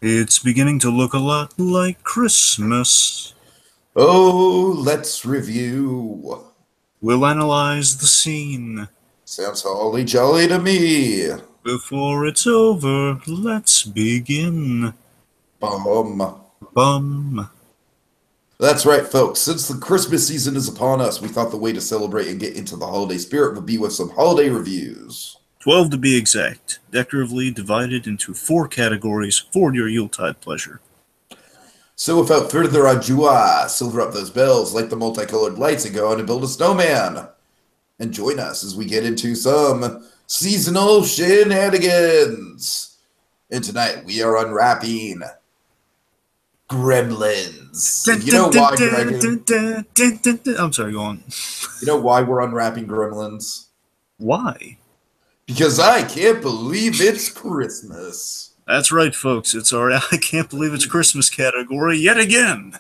It's beginning to look a lot like Christmas. Oh, let's review. We'll analyze the scene. Sounds holly jolly to me. Before it's over, let's begin. Bum. Bum. That's right, folks. Since the Christmas season is upon us, we thought the way to celebrate and get into the holiday spirit would be with some holiday reviews. 12 to be exact, decoratively divided into 4 categories for your Yuletide pleasure. So without further ado, silver up those bells, light the multicolored lights, and go out and build a snowman. And join us as we get into some seasonal shenanigans. And tonight we are unwrapping Gremlins. And you know why, Dragon? I'm sorry, go on. You know why we're unwrapping Gremlins? Why? Because I can't believe it's Christmas. That's right, folks. It's our I can't believe it's Christmas category yet again.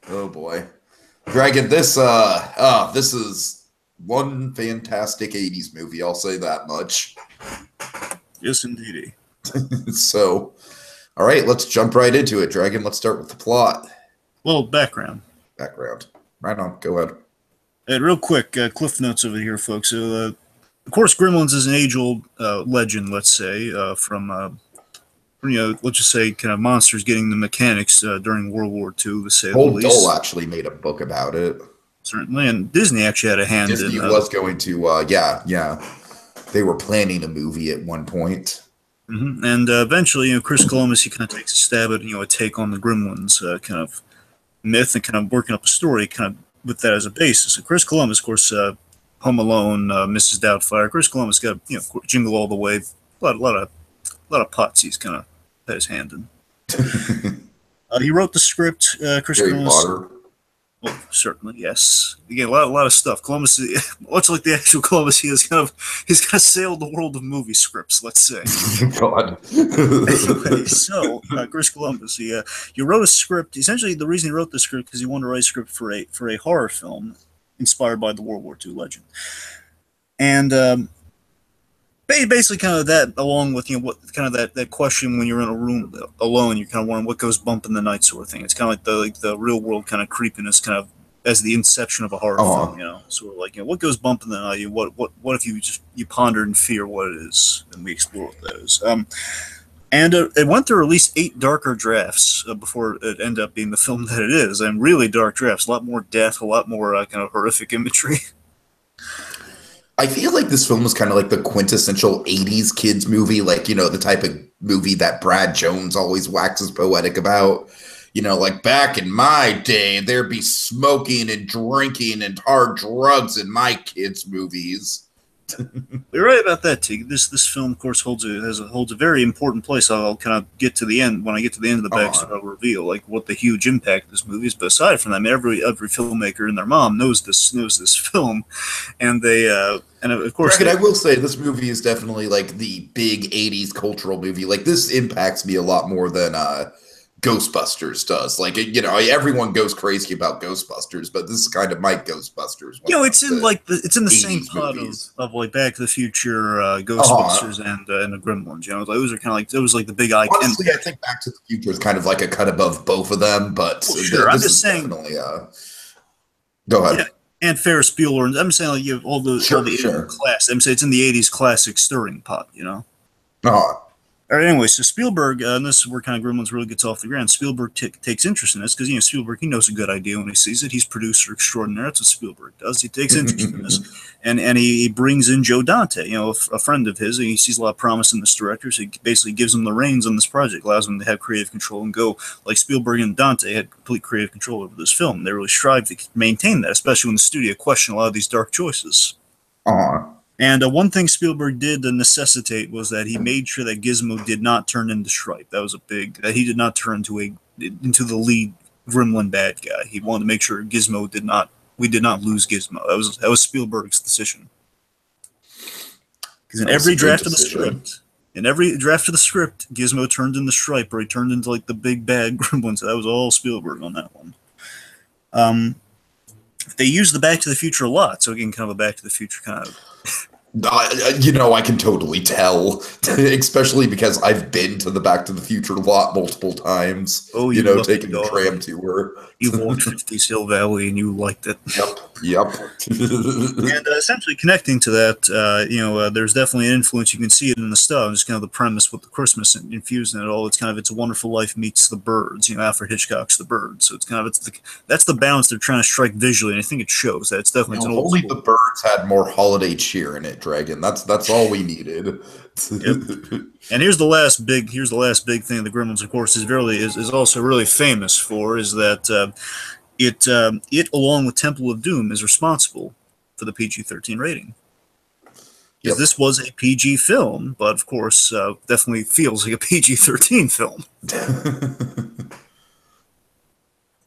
Oh boy. Dragon, this is one fantastic 80s movie, I'll say that much. Yes, indeedy. So, all right, let's jump right into it, Dragon. Let's start with the plot. Well, background. Right on, go ahead. Real quick, cliff notes over here, folks. Of course, Gremlins is an age-old legend, let's say, from let's just say, kind of monsters getting the mechanics during World War II, to say the least. Dole actually made a book about it. Certainly, and Disney actually had a hand in it. Disney was going to, yeah. They were planning a movie at one point. Mm-hmm. And eventually, Chris Columbus, he kind of takes a stab at, a take on the Gremlins kind of myth and kind of working up a story kind of with that as a basis. So Chris Columbus, of course, Home Alone, Mrs. Doubtfire. Chris Columbus got, Jingle All the Way. A lot of pots he's kind of had his hand in. He wrote the script. Chris Harry Columbus. Potter. Well, certainly, yes. Again, a lot of stuff. Columbus, much like the actual Columbus, he's kind of sailed the world of movie scripts. Let's say. God. Anyway, so Chris Columbus, he wrote a script. Essentially, the reason he wrote the script because he wanted to write a script for a horror film inspired by the World War II legend, and basically kind of that, along with what kind of that question when you're in a room alone, you're kind of wondering what goes bump in the night sort of thing. It's kind of like the real world kind of creepiness, kind of as the inception of a horror film, sort of like what goes bump in the night. What if you ponder in fear what it is, and we explore what that is. And it went through at least 8 darker drafts before it ended up being the film that it is, and really dark drafts, a lot more death, a lot more kind of horrific imagery. I feel like this film was kind of like the quintessential 80s kids movie, like, the type of movie that Brad Jones always waxes poetic about. Like back in my day, there'd be smoking and drinking and hard drugs in my kids' movies. You're right about that, Tig. This film, of course, holds a very important place. I'll kind of get to the end when I get to the end of the backstory. I'll reveal like what the huge impact of this movie is. But aside from that, every filmmaker and their mom knows this film, and they and of course, I will say this movie is definitely like the big '80s cultural movie. Like this impacts me a lot more than Ghostbusters does. Like everyone goes crazy about Ghostbusters, but this is kind of my Ghostbusters. It's in the same pot of like Back to the Future, Ghostbusters, and the Gremlins. Those are kind of like the big icon. Honestly, I think Back to the Future is kind of like a cut above both of them. But sure, I'm just saying. Go ahead. Yeah. And Ferris Bueller, I'm saying like you have all the class. I'm saying it's in the '80s classic stirring pot. All right, anyway, so Spielberg, and this is where kind of Gremlins really gets off the ground. Spielberg takes interest in this because Spielberg, he knows a good idea when he sees it. He's producer extraordinaire. That's what Spielberg does. He takes interest in this, and he brings in Joe Dante, a friend of his. And he sees a lot of promise in this director, so he basically gives him the reins on this project, allows him to have creative control and go like Spielberg and Dante had complete creative control over this film. They really strive to maintain that, especially when the studio questioned a lot of these dark choices. And one thing Spielberg did to necessitate was that he made sure that Gizmo did not turn into Stripe. That was that he did not turn into the lead Gremlin bad guy. He wanted to make sure we did not lose Gizmo. That was Spielberg's decision. Because in every draft of the script, Gizmo turned into Stripe, or he turned into like the big bad Gremlin. So that was all Spielberg on that one. They used the Back to the Future a lot, so again, kind of a Back to the Future kind of I can totally tell, especially because I've been to the Back to the Future lot multiple times. Oh, you taking the tram tour. You walked 50s Hill Valley and you liked it. Yep. And essentially connecting to that, there's definitely an influence. You can see it in the stuff. It's kind of the premise with the Christmas infused in it all. It's kind of It's a Wonderful Life meets The Birds. Alfred Hitchcock's The Birds. So that's the balance they're trying to strike visually, and I think it shows that. It's definitely an old only school. The Birds had more holiday cheer in it, Dragon. That's all we needed. Yep. And here's the last big thing the Gremlins, of course, is also really famous for, is that it along with Temple of Doom is responsible for the PG-13 rating. Because this was a PG film, but of course, definitely feels like a PG-13 film.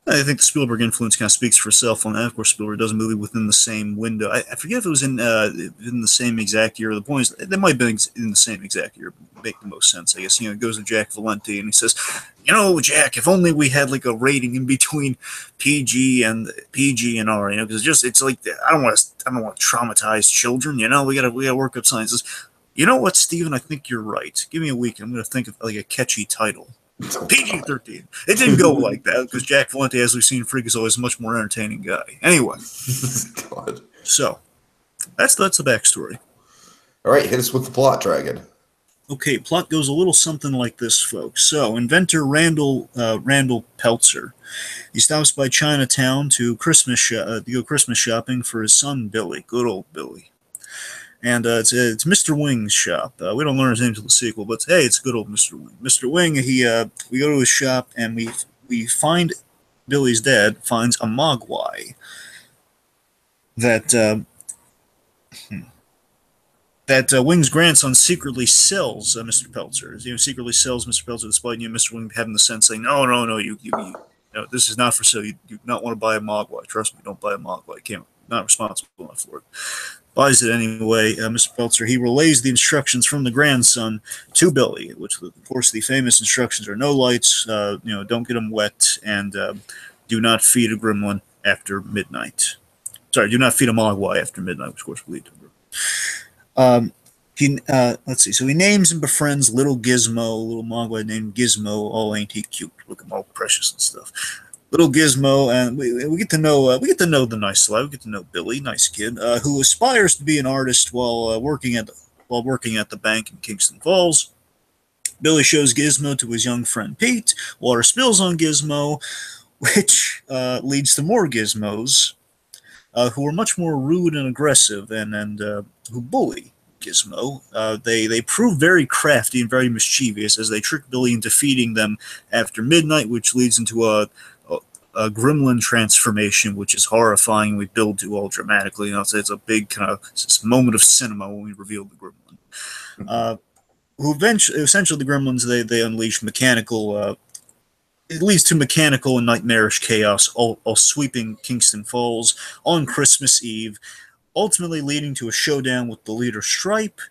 I think the Spielberg influence kind of speaks for itself on that. Of course, Spielberg does a movie within the same window. I forget if it was in the same exact year. The point is, they might have been in the same exact year. Make the most sense, I guess. It goes to Jack Valenti, and he says, Jack, if only we had like a rating in between PG and R, because it's like I don't want to traumatize children. We gotta work up science. You know what, Steven? I think you're right. Give me a week. I'm gonna think of like a catchy title. PG-13. It didn't go like that because Jack Valenti, as we've seen, Freak is always a much more entertaining guy. Anyway, God. So that's the backstory. All right, hit us with the plot, Dragon. Okay, plot goes a little something like this, folks. So, inventor Randall Peltzer, he stops by Chinatown to go Christmas shopping for his son Billy. Good old Billy. And it's Mr. Wing's shop. We don't learn his name until the sequel, but hey, it's good old Mr. Wing. Mr. Wing, we go to his shop and we find Billy's dad finds a mogwai that Wing's grandson secretly sells Mr. Peltzer. Secretly sells Mr. Peltzer, despite Mr. Wing having the sense saying, no, you this is not for sale. You do not want to buy a mogwai. Trust me, don't buy a mogwai. Not responsible enough for it. Buys it anyway. Mr. Peltzer, he relays the instructions from the grandson to Billy, which, of course, the famous instructions are no lights, don't get them wet, and do not feed a gremlin after midnight. Sorry, do not feed a mogwai after midnight, which, of course, will lead to let's see. So he names and befriends little Gizmo, a little mogwai named Gizmo. Oh, ain't he cute? Look at him all precious and stuff. Little Gizmo, and we get to know the nice guy. We get to know Billy, nice kid, who aspires to be an artist while working at the bank in Kingston Falls. Billy shows Gizmo to his young friend Pete. Water spills on Gizmo, which leads to more Gizmos, who are much more rude and aggressive, and who bully Gizmo. They prove very crafty and very mischievous as they trick Billy into feeding them after midnight, which leads into a gremlin transformation, which is horrifying. We build to all dramatically. It's a big kind of moment of cinema when we reveal the gremlin. Essentially, the gremlins they unleash mechanical. It leads to mechanical and nightmarish chaos, all sweeping Kingston Falls on Christmas Eve, ultimately leading to a showdown with the leader Stripe,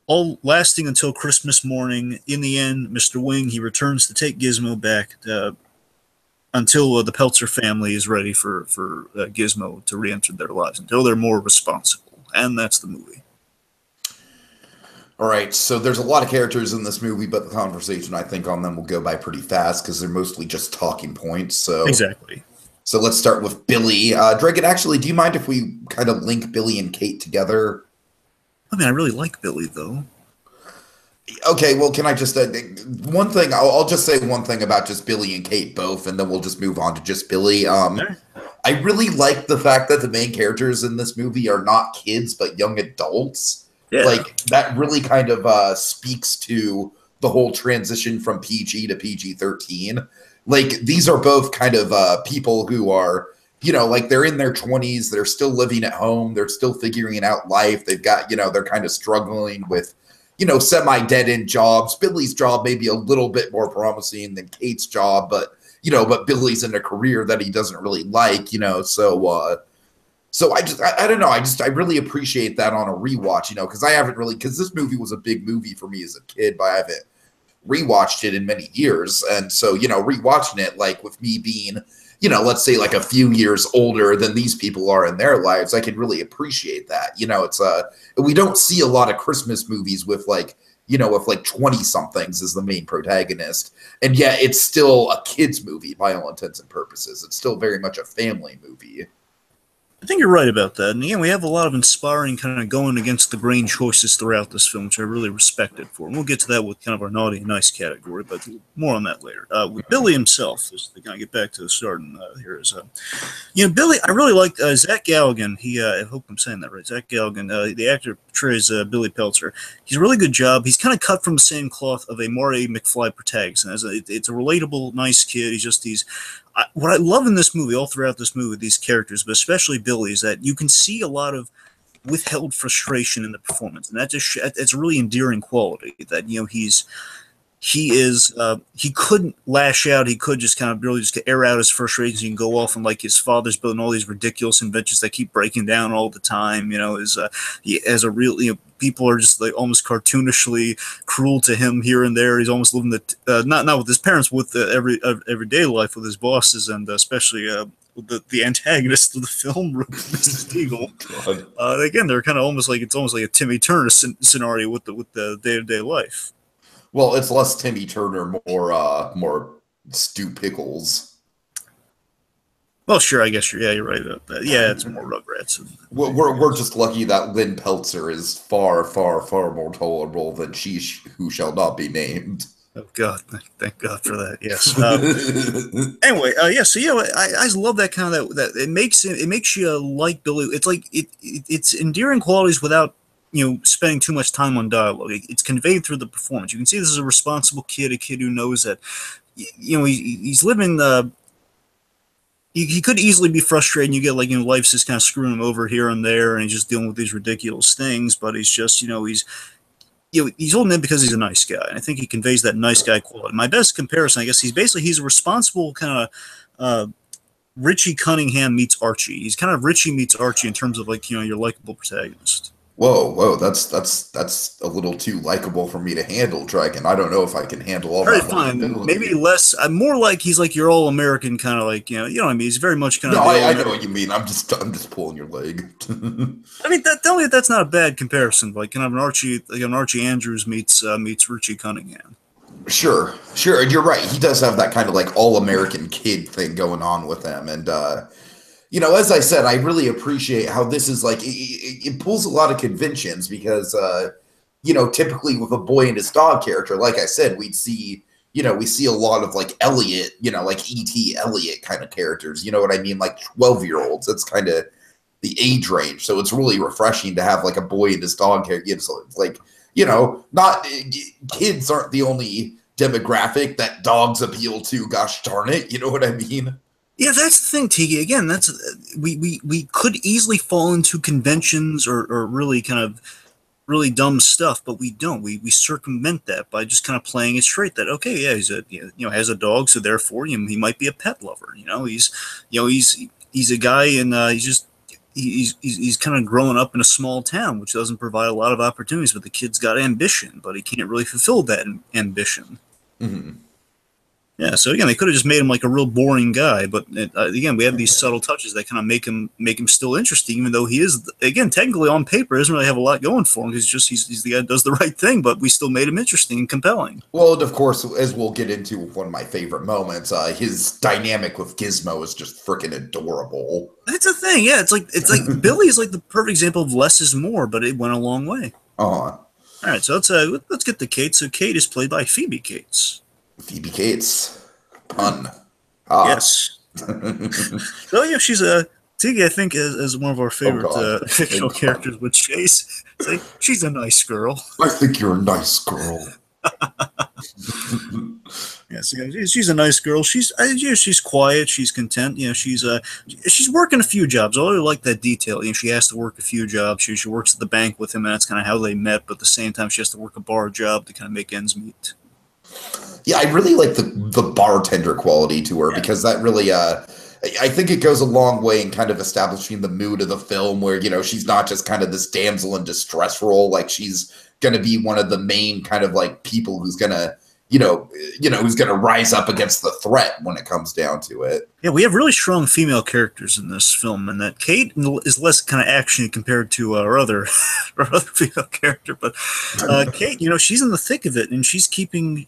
all lasting until Christmas morning. In the end, Mr. Wing, he returns to take Gizmo back until the Peltzer family is ready for Gizmo to re-enter their lives, until they're more responsible. And that's the movie. All right, so there's a lot of characters in this movie, but the conversation, I think, on them will go by pretty fast because they're mostly just talking points. So exactly. So let's start with Billy. Dragon, actually, do you mind if we kind of link Billy and Kate together? I mean, I really like Billy, though. Okay, well, can I just one thing? I'll just say one thing about just Billy and Kate both, and then we'll just move on to just Billy. Sure. I really like the fact that the main characters in this movie are not kids but young adults. Yeah. Like that really kind of speaks to the whole transition from PG to PG-13. Like these are both kind of people who are, like they're in their 20s, they're still living at home, they're still figuring out life. They've got, they're kind of struggling with semi-dead-end jobs. Billy's job may be a little bit more promising than Kate's job, but Billy's in a career that he doesn't really like, so I don't know. I really appreciate that on a rewatch, because this movie was a big movie for me as a kid, but I haven't rewatched it in many years. And so, rewatching it, like with me being you know, let's say like a few years older than these people are in their lives, I can really appreciate that. You know, it's we don't see a lot of Christmas movies with like, you know, with like 20 somethings as the main protagonist. And yet it's still a kid's movie by all intents and purposes. It's still very much a family movie. I think you're right about that. And again, we have a lot of inspiring kind of going against the grain choices throughout this film, which I really respected for. And we'll get to that with kind of our naughty and nice category, but more on that later. With Billy himself, as to kind of get back to the start here is, you know, Billy, I really like Zach Galligan. I hope I'm saying that right. Zach Galligan, the actor portrays Billy Peltzer. He's a really good job. He's kind of cut from the same cloth of a Marty McFly protagonist. It's a relatable, nice kid. What I love in this movie, all throughout this movie, these characters, but especially Billy, is that you can see a lot of withheld frustration in the performance, and it's a really endearing quality. That, you know, he couldn't lash out. He could just kind of really just air out his frustrations and go off, and like his father's building all these ridiculous inventions that keep breaking down all the time. You know, he has a real, you know, people are just like almost cartoonishly cruel to him here and there. He's almost living not with his parents, with everyday life with his bosses, and especially the antagonist of the film, Mrs. Deagle. Again, they're kind of almost like a Timmy Turner scenario with the day-to-day life. Well, it's less Timmy Turner, more Stu Pickles. Well, sure, I guess you're right about that. Yeah, it's more Rugrats. We're just lucky that Lynn Peltzer is far, far, far more tolerable than She Who Shall Not Be Named. Oh God, thank God for that. Yes. Anyway, yeah. So yeah, I just love that kind of that. It makes you like Billy. It's like it's endearing qualities without, you know, spending too much time on dialogue. It's conveyed through the performance. You can see this is a responsible kid, a kid who knows that, you know, he's living he could easily be frustrated, and you get like, you know, life's just kind of screwing him over here and there, and he's just dealing with these ridiculous things. But he's just, you know, he's holding in because he's a nice guy, and I think he conveys that nice guy quality. My best comparison, I guess, he's a responsible kind of Richie Cunningham meets Archie. He's kind of Richie meets Archie in terms of, like, you know, your likable protagonist. Whoa, that's a little too likable for me to handle, Dragon. I don't know if I can handle all that. Fine. Maybe less. More like he's like your all-American kind of, like, you know what I mean. He's very much kind of. No, I know what you mean. I'm just pulling your leg. I mean, tell me that's not a bad comparison. Like, kind of an Archie Andrews meets Richie Cunningham. Sure. You're right. He does have that kind of like all-American kid thing going on with him, and you know, as I said, I really appreciate how this is like, it pulls a lot of conventions because, you know, typically with a boy and his dog character, like I said, we see a lot of like Elliot, you know, like E.T. Elliot kind of characters, you know what I mean? Like 12-year-olds. That's kind of the age range. So it's really refreshing to have like a boy and his dog character. So it's like, you know, kids aren't the only demographic that dogs appeal to, gosh darn it. You know what I mean? Yeah, that's the thing, Tiki. Again, that's we could easily fall into conventions or really kind of really dumb stuff, but we don't. We circumvent that by just kind of playing it straight. That, okay, yeah, has a dog, so therefore he might be a pet lover. You know, he's a guy, and he's kind of growing up in a small town, which doesn't provide a lot of opportunities. But the kid's got ambition, but he can't really fulfill that ambition. Mm-hmm. Yeah, so again, they could have just made him like a real boring guy, but again, we have these subtle touches that kind of make him still interesting, even though he is, again, technically on paper doesn't really have a lot going for him. He's the guy that does the right thing, but we still made him interesting and compelling. Well, and of course, as we'll get into one of my favorite moments, his dynamic with Gizmo is just freaking adorable. That's the thing, yeah. It's like Billy is like the perfect example of less is more, but it went a long way. All right, so let's get to Kate. So Kate is played by Phoebe Cates. Phoebe Cates. Pun. Yes. So yeah, she's Tiki, I think, is one of our favorite fictional characters with Chase. She's a nice girl. I think you're a nice girl. Yes, she's a nice girl. She's quiet. She's content. You know, she's working a few jobs. I really like that detail. You know, she has to work a few jobs. She works at the bank with him, and that's kind of how they met. But at the same time, she has to work a bar job to kind of make ends meet. Yeah, I really like the bartender quality to her, because that really, I think it goes a long way in kind of establishing the mood of the film, where, you know, she's not just kind of this damsel in distress role. Like, she's going to be one of the main kind of like people who's going to, who's going to rise up against the threat when it comes down to it. Yeah, we have really strong female characters in this film, and that Kate is less kind of actiony compared to our other female character. But Kate, she's in the thick of it, and she's keeping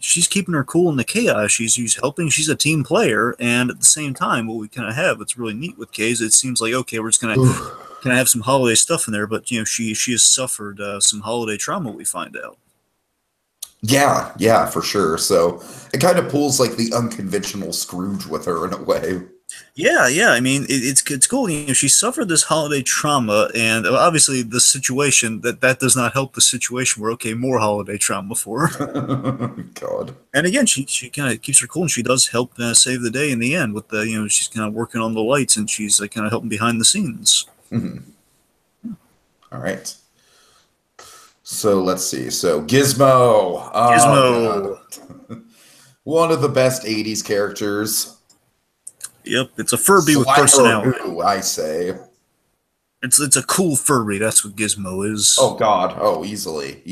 her cool in the chaos. She's helping. She's a team player, and at the same time, what we kind of have, what's really neat with Kay is it seems like, okay, we're just gonna have some holiday stuff in there, but she has suffered some holiday trauma. We find out. Yeah, for sure. So it kind of pulls like the unconventional Scrooge with her in a way. Yeah. I mean, it's cool. She suffered this holiday trauma, and obviously the situation that does not help the situation. Where more holiday trauma for her. God. And again, she kind of keeps her cool, and she does help save the day in the end. With the she's kind of working on the lights, and she's kind of helping behind the scenes. Mm-hmm. All right. So let's see. So Gizmo. Gizmo. One of the best 80s characters. Yep, it's a Furby with personality. I say. It's a cool Furby. That's what Gizmo is. Oh God. Oh, easily.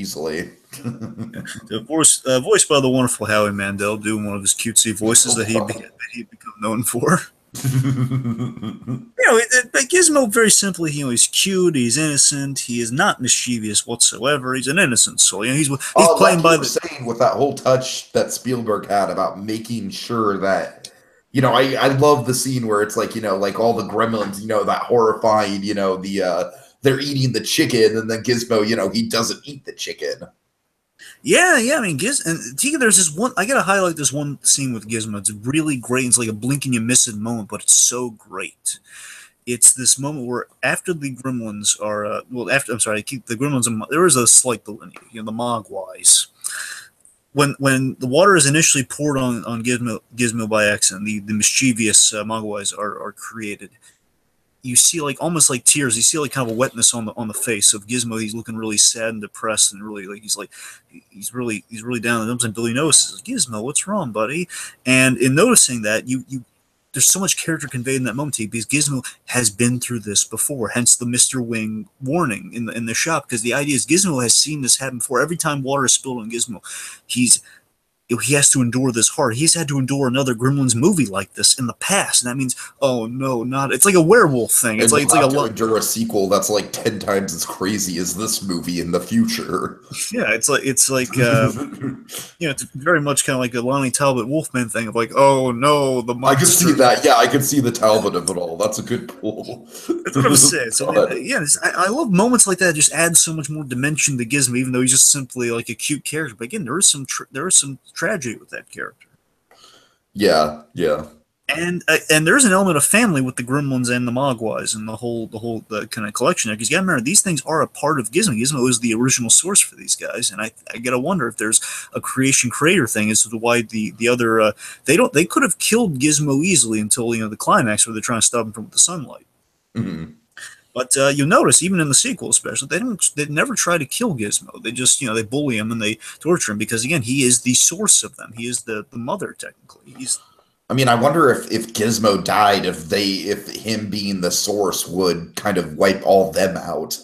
Voiced by the wonderful Howie Mandel, doing one of his cutesy voices that he'd become known for. Gizmo, very simply, he's cute, he's innocent, he is not mischievous whatsoever. He's an innocent soul. He's playing by the saying with that whole touch that Spielberg had about making sure that I love the scene where it's like like all the gremlins, that horrifying, they're eating the chicken, and then Gizmo, he doesn't eat the chicken. Yeah. I mean, Tiki, there's this one. I gotta highlight this one scene with Gizmo. It's really great. It's like a blink and you miss it moment, but it's so great. It's this moment where after the Gremlins are, the Gremlins. There is a slight delay, the Mogwais. When the water is initially poured on Gizmo by accident, the mischievous Mogwais are created. You see almost like tears. You see kind of a wetness on the face of Gizmo. He's looking really sad and depressed, and really he's really down in the dumps. And Billy notices, Gizmo, what's wrong, buddy? And in noticing that, there's so much character conveyed in that moment, because Gizmo has been through this before. Hence the Mr. Wing warning in the shop, because the idea is Gizmo has seen this happen before. Every time water is spilled on Gizmo, he has to endure this hard. He's had to endure another Gremlins movie like this in the past, and that means, oh no, not. It's like a werewolf thing. It's like endure a sequel that's like 10 times as crazy as this movie in the future. Yeah, it's very much kind of like a Lonnie Talbot Wolfman thing of like, oh no, the monster. I can see that. Yeah, I can see the Talbot of it all. That's a good pull. That's what I'm saying. So I love moments like that. Just add so much more dimension to Gizmo, even though he's just simply like a cute character. But again, there is some tragedy with that character. Yeah. And there's an element of family with the Gremlins and the Mogwais and the whole kind of collection there. Because you got to remember, these things are a part of Gizmo. Gizmo is the original source for these guys, and I gotta wonder if there's a creator thing as to why the other they could have killed Gizmo easily until the climax where they're trying to stop him from the sunlight. Mm-hmm. But you'll notice, even in the sequel especially, they never try to kill Gizmo. They just, they bully him and they torture him because, again, he is the source of them. He is the mother, technically. I wonder if Gizmo died, if him being the source would kind of wipe all them out.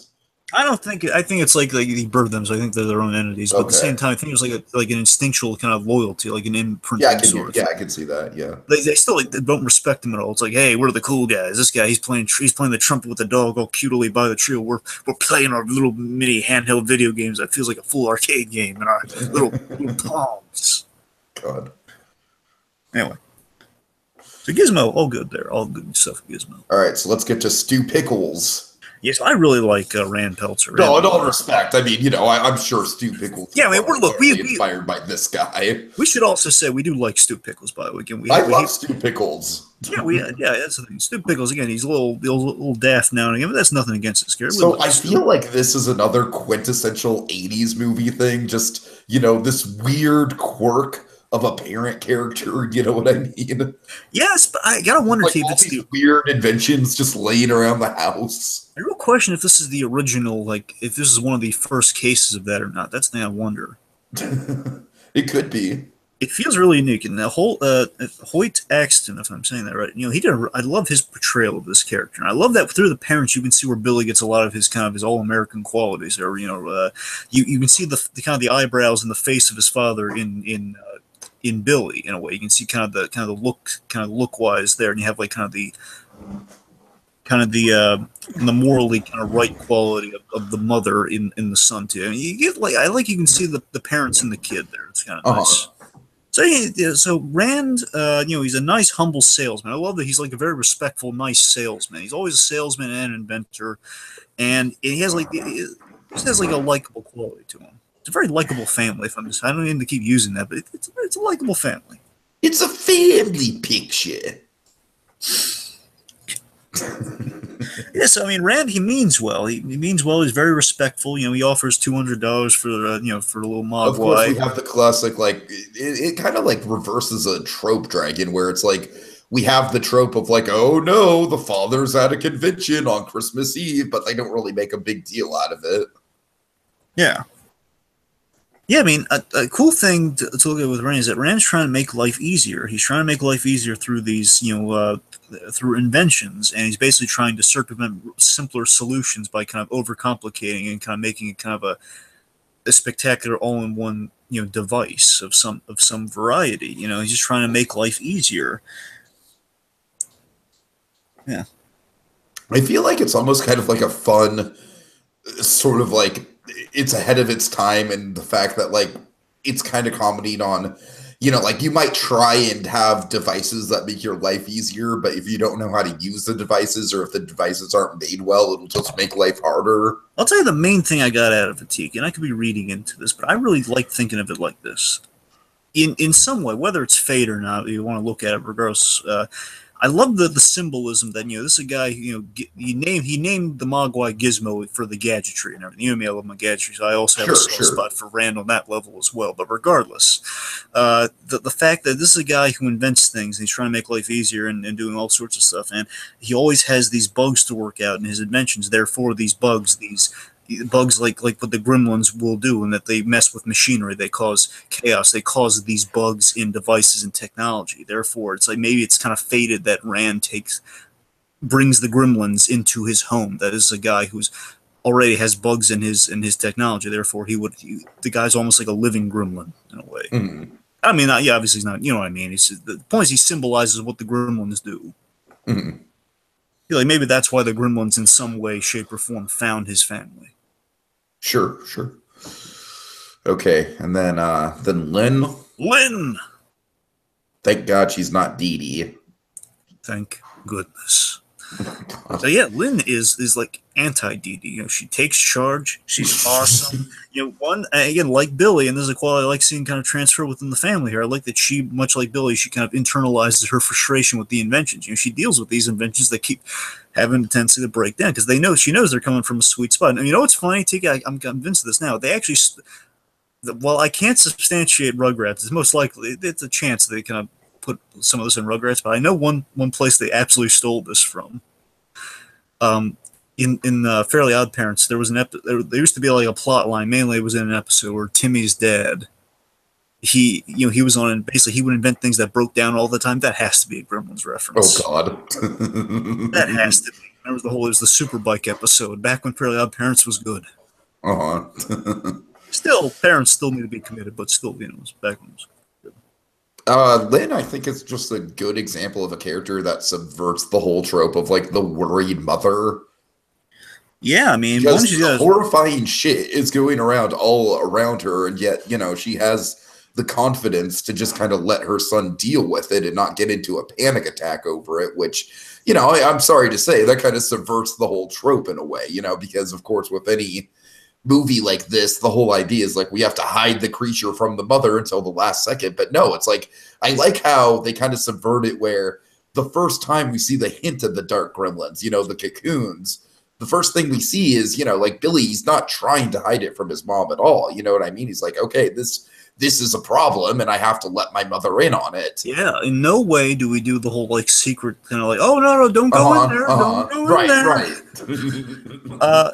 I think it's like he birthed them, so I think they're their own entities. But at the same time, I think it was like an instinctual kind of loyalty, like an imprint. Yeah, I can see that. Yeah, they still they don't respect him at all. It's like, hey, we're the cool guys. This guy, he's playing the trumpet with the dog all cutely by the tree. We're playing our little mini handheld video games that feels like a full arcade game in our little palms. God. Anyway. So Gizmo, all good there. All good stuff with Gizmo. All right, so let's get to Stu Pickles. Yes, I really like Rand Peltzer. No, in all respect. I'm sure Stu Pickles. Yeah, we inspired by this guy. We should also say we do like Stu Pickles, by the way. I love Stu Pickles. Yeah, that's the thing. Stu Pickles, again, he's a little daft now and again, but that's nothing against his character. So I feel like this is another quintessential 80s movie thing. Just, this weird quirk of a parent character, you know what I mean? Yes, but I gotta wonder, if it's these weird inventions just laying around the house. The real question if this is the original, if this is one of the first cases of that or not. That's the thing I wonder. It could be. It feels really unique, and the whole Hoyt Axton, if I'm saying that right, I love his portrayal of this character, and I love that through the parents you can see where Billy gets a lot of his kind of his all-American qualities. Or you can see the kind of the eyebrows and the face of his father in in Billy in a way. You can see kind of the look wise there, and you have like the morally kind of right quality of the mother in the son too. I mean, you get you can see the parents and the kid there. It's kind of nice. So Rand, he's a nice, humble salesman. I love that he's like a very respectful, nice salesman. He's always a salesman and an inventor, and he has a likable quality to him. It's a very likable family. I don't need to keep using that, but it's a likable family. It's a family picture. Yes, I mean Rand. He means well. He means well. He's very respectful. He offers $200 for for a little mogwai. Of course, we have the classic it kind of like reverses a trope dragon where it's like we have the trope of like, oh no, the father's at a convention on Christmas Eve, but they don't really make a big deal out of it. Yeah. Yeah, I mean, a cool thing to look at with Rand is that Rand's trying to make life easier. He's trying to make life easier through these, through inventions, and he's basically trying to circumvent simpler solutions by kind of overcomplicating and kind of making it kind of a spectacular all-in-one, device of some variety. He's just trying to make life easier. Yeah. I feel like it's almost kind of like a fun sort of like it's ahead of its time, and the fact that like it's kind of commenting on, you might try and have devices that make your life easier, but if you don't know how to use the devices or if the devices aren't made well, it'll just make life harder. I'll tell you the main thing I got out of it, Tiki, and I could be reading into this, but I really like thinking of it like this. In some way, whether it's fate or not, you want to look at it regardless. I love the symbolism that this is a guy he named the Mogwai Gizmo for the gadgetry and everything. I love my gadgetry, so I also have a soft spot for Rand on that level as well. But regardless, the fact that this is a guy who invents things and he's trying to make life easier and doing all sorts of stuff, and he always has these bugs to work out in his inventions. Therefore, these bugs like what the Gremlins will do, and that they mess with machinery, they cause chaos, they cause these bugs in devices and technology. Therefore, it's like maybe it's kind of fated that Rand brings the Gremlins into his home. That is a guy who's already has bugs in his technology. Therefore, the guy's almost like a living gremlin in a way. Mm-hmm. I mean, obviously he's not. You know what I mean? The point is he symbolizes what the Gremlins do. Mm-hmm. I feel like maybe that's why the Gremlins, in some way, shape, or form, found his family. Sure. Okay, and then Lynn. Lynn! Thank God she's not Dee Dee. Thank goodness. So yeah, Lynn is like anti-Dee Dee. She takes charge. She's awesome. Again, like Billy, and this is a quality I like seeing kind of transfer within the family here. I like that she, much like Billy, she kind of internalizes her frustration with the inventions. She deals with these inventions that keep having a tendency to break down because she knows they're coming from a sweet spot. And what's funny, Tiki? I'm convinced of this now. They actually, well, I can't substantiate Rugrats. It's most likely it's a chance they kind of put some of this in Rugrats, but I know one place they absolutely stole this from. In Fairly Odd Parents, there was there used to be like a plot line. Mainly, it was in an episode where Timmy's dad, he was on, and basically he would invent things that broke down all the time. That has to be a Gremlins reference. Oh God, that has to be. It was the Superbike episode back when Fairly Odd Parents was good. Still, parents still need to be committed, but still, it was back when it was good. Lynn, I think it's just a good example of a character that subverts the whole trope of like the worried mother. Yeah, I mean, horrifying shit is going around all around her, and yet she has the confidence to just kind of let her son deal with it and not get into a panic attack over it. Which, I'm sorry to say, that kind of subverts the whole trope in a way. Because of course, with any movie like this, the whole idea is like we have to hide the creature from the mother until the last second. But no, it's like I like how they kind of subvert it where the first time we see the hint of the dark gremlins, the cocoons, the first thing we see is, like Billy, he's not trying to hide it from his mom at all. You know what I mean? He's like, okay, this is a problem and I have to let my mother in on it. Yeah, in no way do we do the whole like secret kind of like, oh no, don't go in there, don't go in there. Right.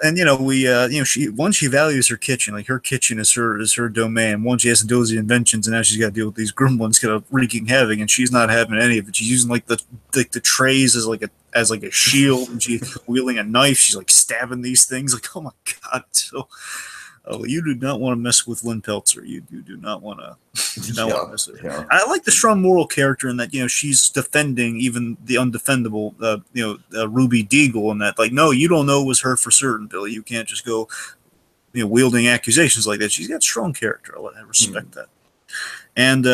And once she values her kitchen, like her kitchen is her domain. Once she has to do the inventions, and now she's got to deal with these gremlins kind of wreaking havoc, and she's not having any of it. She's using like the trays as like a shield, and she's wielding a knife. She's like stabbing these things. Like, oh my God, so. Oh, you do not want to mess with Lynn Peltzer. You do not want to. Want to mess with her. Yeah. I like the strong moral character in that she's defending even the undefendable. Ruby Deagle, and that no, you don't know it was her for certain, Billy. You can't just go wielding accusations like that. She's got strong character. I respect that. And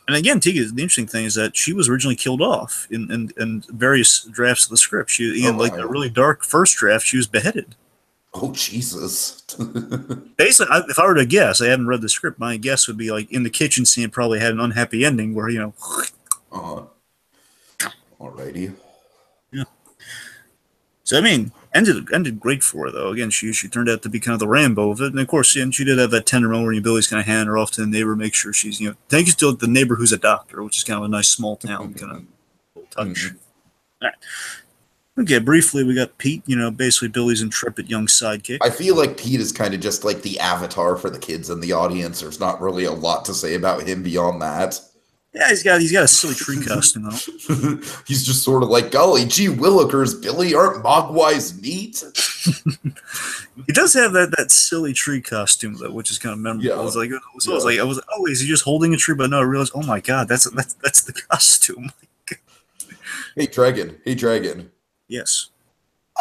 again, Tiki, the interesting thing is that she was originally killed off in various drafts of the script. She in a really dark first draft, she was beheaded. Oh, Jesus. Basically, if I were to guess, I haven't read the script, my guess would be in the kitchen scene probably had an unhappy ending where, Alrighty. Yeah. So, ended great for her, though. Again, she turned out to be kind of the Rambo of it. And, of course, she did have that tender moment where Billy's kind of hand her off to the neighbor, make sure she's, thank you to the neighbor who's a doctor, which is kind of a nice small town kind of touch. Mm-hmm. All right. Okay, briefly, we got Pete, basically Billy's intrepid young sidekick. I feel like Pete is kind of just like the avatar for the kids in the audience. There's not really a lot to say about him beyond that. Yeah, he's got a silly tree costume, though. He's just sort of like, golly, gee willikers, Billy, aren't mogwais neat? He does have that silly tree costume, though, which is kind of memorable. Yeah. I was is he just holding a tree? But no, I realized, oh my God, that's the costume. Hey, Dragon. Yes.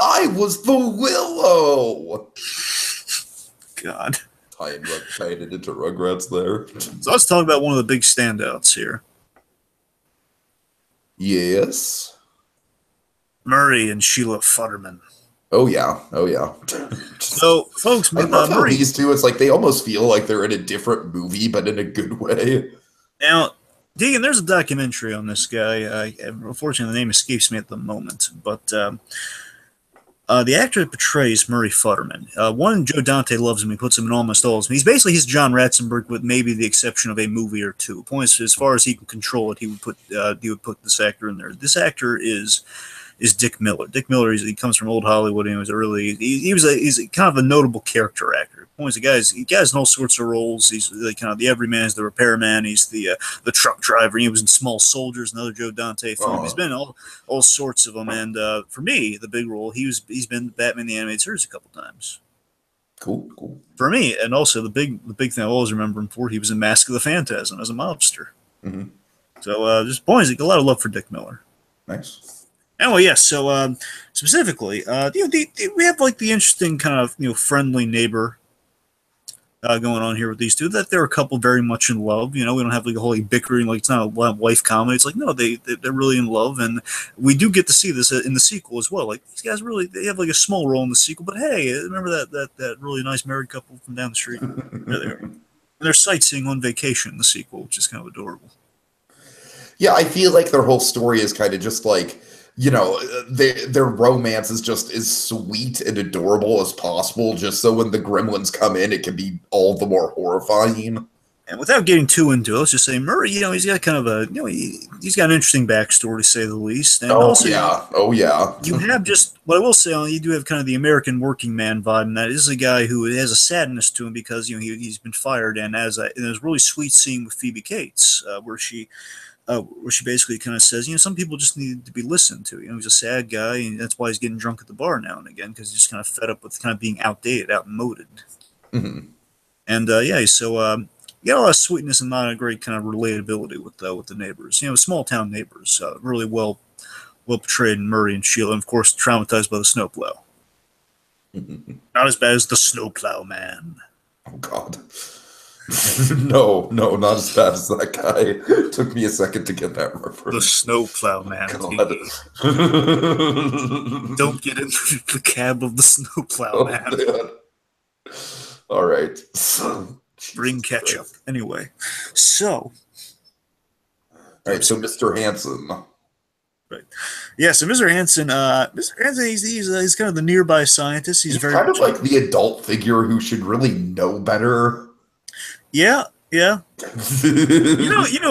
I was the Willow. God. Tying it into Rugrats there. So let's talk about one of the big standouts here. Yes. Murray and Sheila Futterman. Oh yeah. So, folks, I love how these two, it's like they almost feel like they're in a different movie, but in a good way. Now, Deegan, there's a documentary on this guy. Unfortunately, the name escapes me at the moment. But the actor that portrays Murray Futterman, Joe Dante loves him. He puts him in almost all of them. He's basically his John Ratzenberg, with maybe the exception of a movie or two. Points as far as he can control it, he would put this actor in there. This actor is Dick Miller. Dick Miller, he comes from old Hollywood. And he's kind of a notable character actor. Points he guys in all sorts of roles. He's kind of the everyman, he's the repairman, he's the truck driver. He was in Small Soldiers, another Joe Dante film. He's been in all sorts of them. And for me, the big role, he's been Batman the Animated Series a couple times. Cool. For me, and also the big thing I always remember him for, he was in Mask of the Phantasm as a mobster. Mm-hmm. So just points, a lot of love for Dick Miller. Nice. Anyway, yes. So specifically, we have the interesting kind of friendly neighbor going on here with these two. That they're a couple very much in love. We don't have a whole bickering. It's not a wife comedy. It's no, they're really in love, and we do get to see this in the sequel as well. These guys they have a small role in the sequel, but hey, remember that really nice married couple from down the street? There they are. And they're sightseeing on vacation in the sequel, which is kind of adorable. Yeah, I feel like their whole story is kind of just their romance is just as sweet and adorable as possible, just so when the gremlins come in, it can be all the more horrifying. And without getting too into it, let's just say Murray, he's got kind of he's got an interesting backstory, to say the least. And you have just, what I will say, you do have kind of the American working man vibe, and that is a guy who has a sadness to him because, he's been fired, and there's a really sweet scene with Phoebe Cates, where she basically kind of says, some people just need to be listened to. He's a sad guy, and that's why he's getting drunk at the bar now and again, because he's just kind of fed up with kind of being outdated, outmoded. Mm-hmm. And so you got a lot of sweetness and not a great kind of relatability with the neighbors. Small town neighbors, really well portrayed in Murray and Sheila, and of course traumatized by the snowplow. Mm-hmm. Not as bad as the snowplow man. Oh God. No, not as bad as that guy. It took me a second to get that reference. The snowplow man. Don't get into the cab of the snowplow man. Man. All right. Bring ketchup. Anyway, so. All right, so Mr. Hansen. Right. Yeah, so Mr. Hansen, he's kind of the nearby scientist. He's very kind of like the adult figure who should really know better. Yeah.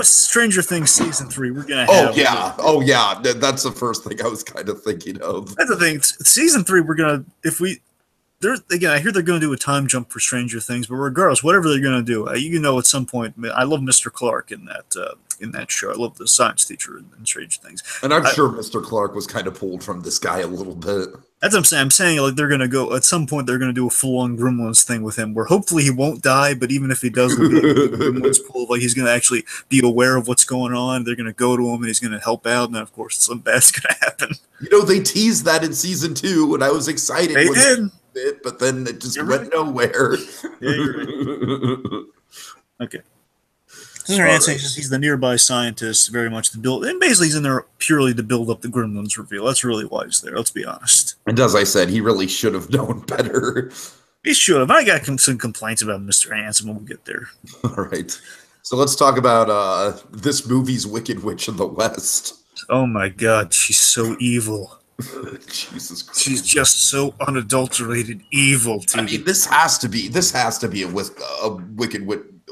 Stranger Things season 3. We're gonna have. Oh yeah. That's the first thing I was kind of thinking of. That's the thing. Season 3, we're gonna I hear they're gonna do a time jump for Stranger Things, but regardless, whatever they're gonna do, at some point, I love Mr. Clark in that show. I love the science teacher in Stranger Things, and I'm sure Mr. Clark was kind of pulled from this guy a little bit. That's what I'm saying. I'm saying like they're gonna go at some point. They're gonna do a full-on Gremlins thing with him, where hopefully he won't die. But even if he does, there'll be a Gremlins pool. Like he's gonna actually be aware of what's going on. They're gonna go to him, and he's gonna help out. And then, of course, something bad's gonna happen. You know, they teased that in season 2, and I was excited. They did, but then it just went nowhere. Yeah, you're right. Okay. He's the nearby scientist, very much to build, and basically he's in there purely to build up the Gremlins reveal. That's really why he's there. Let's be honest. And as I said, he really should have known better. He should have. I got some complaints about Mr. Hansen when we get there. All right. So let's talk about this movie's Wicked Witch of the West. Oh my God, she's so evil. Jesus Christ. She's just so unadulterated evil. I mean, this has to be a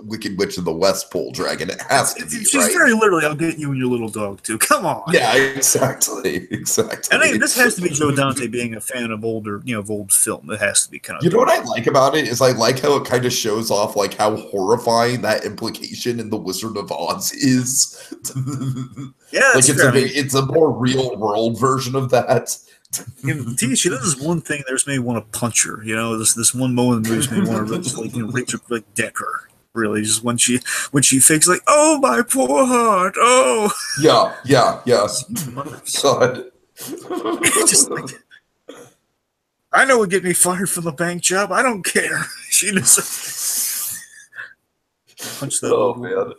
Wicked Witch of the West pole dragon. It has to be. She's very literally, I'll get you and your little dog too. Come on. Yeah, exactly. And I mean, this has to be Joe Dante being a fan of older, of old film. It has to be kind of. You know what I like about it is I like how it kind of shows off like how horrifying that implication in The Wizard of Oz is. Yeah, like it's a more real world version of that. She does this one thing that just made me want to punch her. This one moment in the movie just made me want to reach her, like deck her. Really, just when she fakes like, oh my poor heart, oh yeah. God. Just like, I know it would get me fired from the bank job. I don't care. She just punch that. Oh man.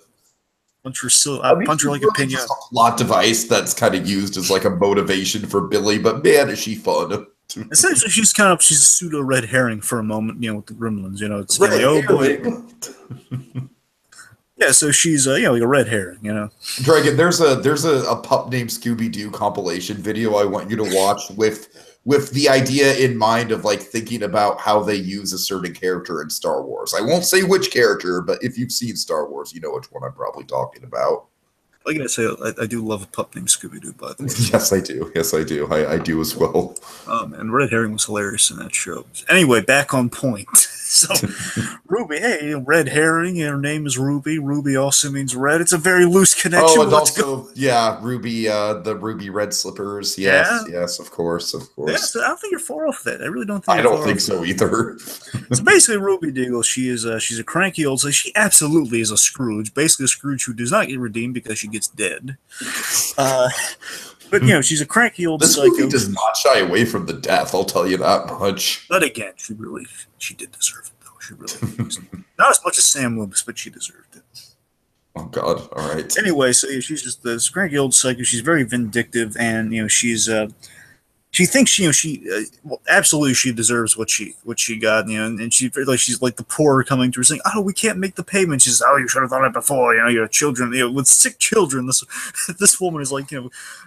Punch her like a pinata. A plot device that's kind of used as like a motivation for Billy, but man, is she fun. Essentially, she's a pseudo red herring for a moment, with the Gremlins. It's like, oh boy. Yeah, so she's like a red herring, Dragon, there's a pup named Scooby Doo compilation video I want you to watch with the idea in mind of like thinking about how they use a certain character in Star Wars. I won't say which character, but if you've seen Star Wars, you know which one I'm probably talking about. Like I say, I do love a pup named Scooby-Doo, by the way. Yes, I do. I do as well. And Red Herring was hilarious in that show. Anyway, back on point. So, Ruby, hey, Red Herring, her name is Ruby. Ruby also means red. It's a very loose connection. Oh, and also, Ruby, the Ruby red slippers. Yes, of course. Yeah, so I don't think you're far off that. I really don't think. I don't think so either. So basically, Ruby Deagle, she's a cranky old. So she absolutely is a Scrooge. Basically, a Scrooge who does not get redeemed because she gets dead. But she's a cranky old this psycho. Movie does not shy away from the death. I'll tell you that much. But again, she did deserve it, though. She really not as much as Sam Loomis, but she deserved it. Oh God! All right. Anyway, so she's just this cranky old psycho. She's very vindictive, and she's she thinks absolutely she deserves what she got, and she's like the poor coming to her saying, oh, we can't make the payment. She's you should have done it before, your children, with sick children. This woman is like,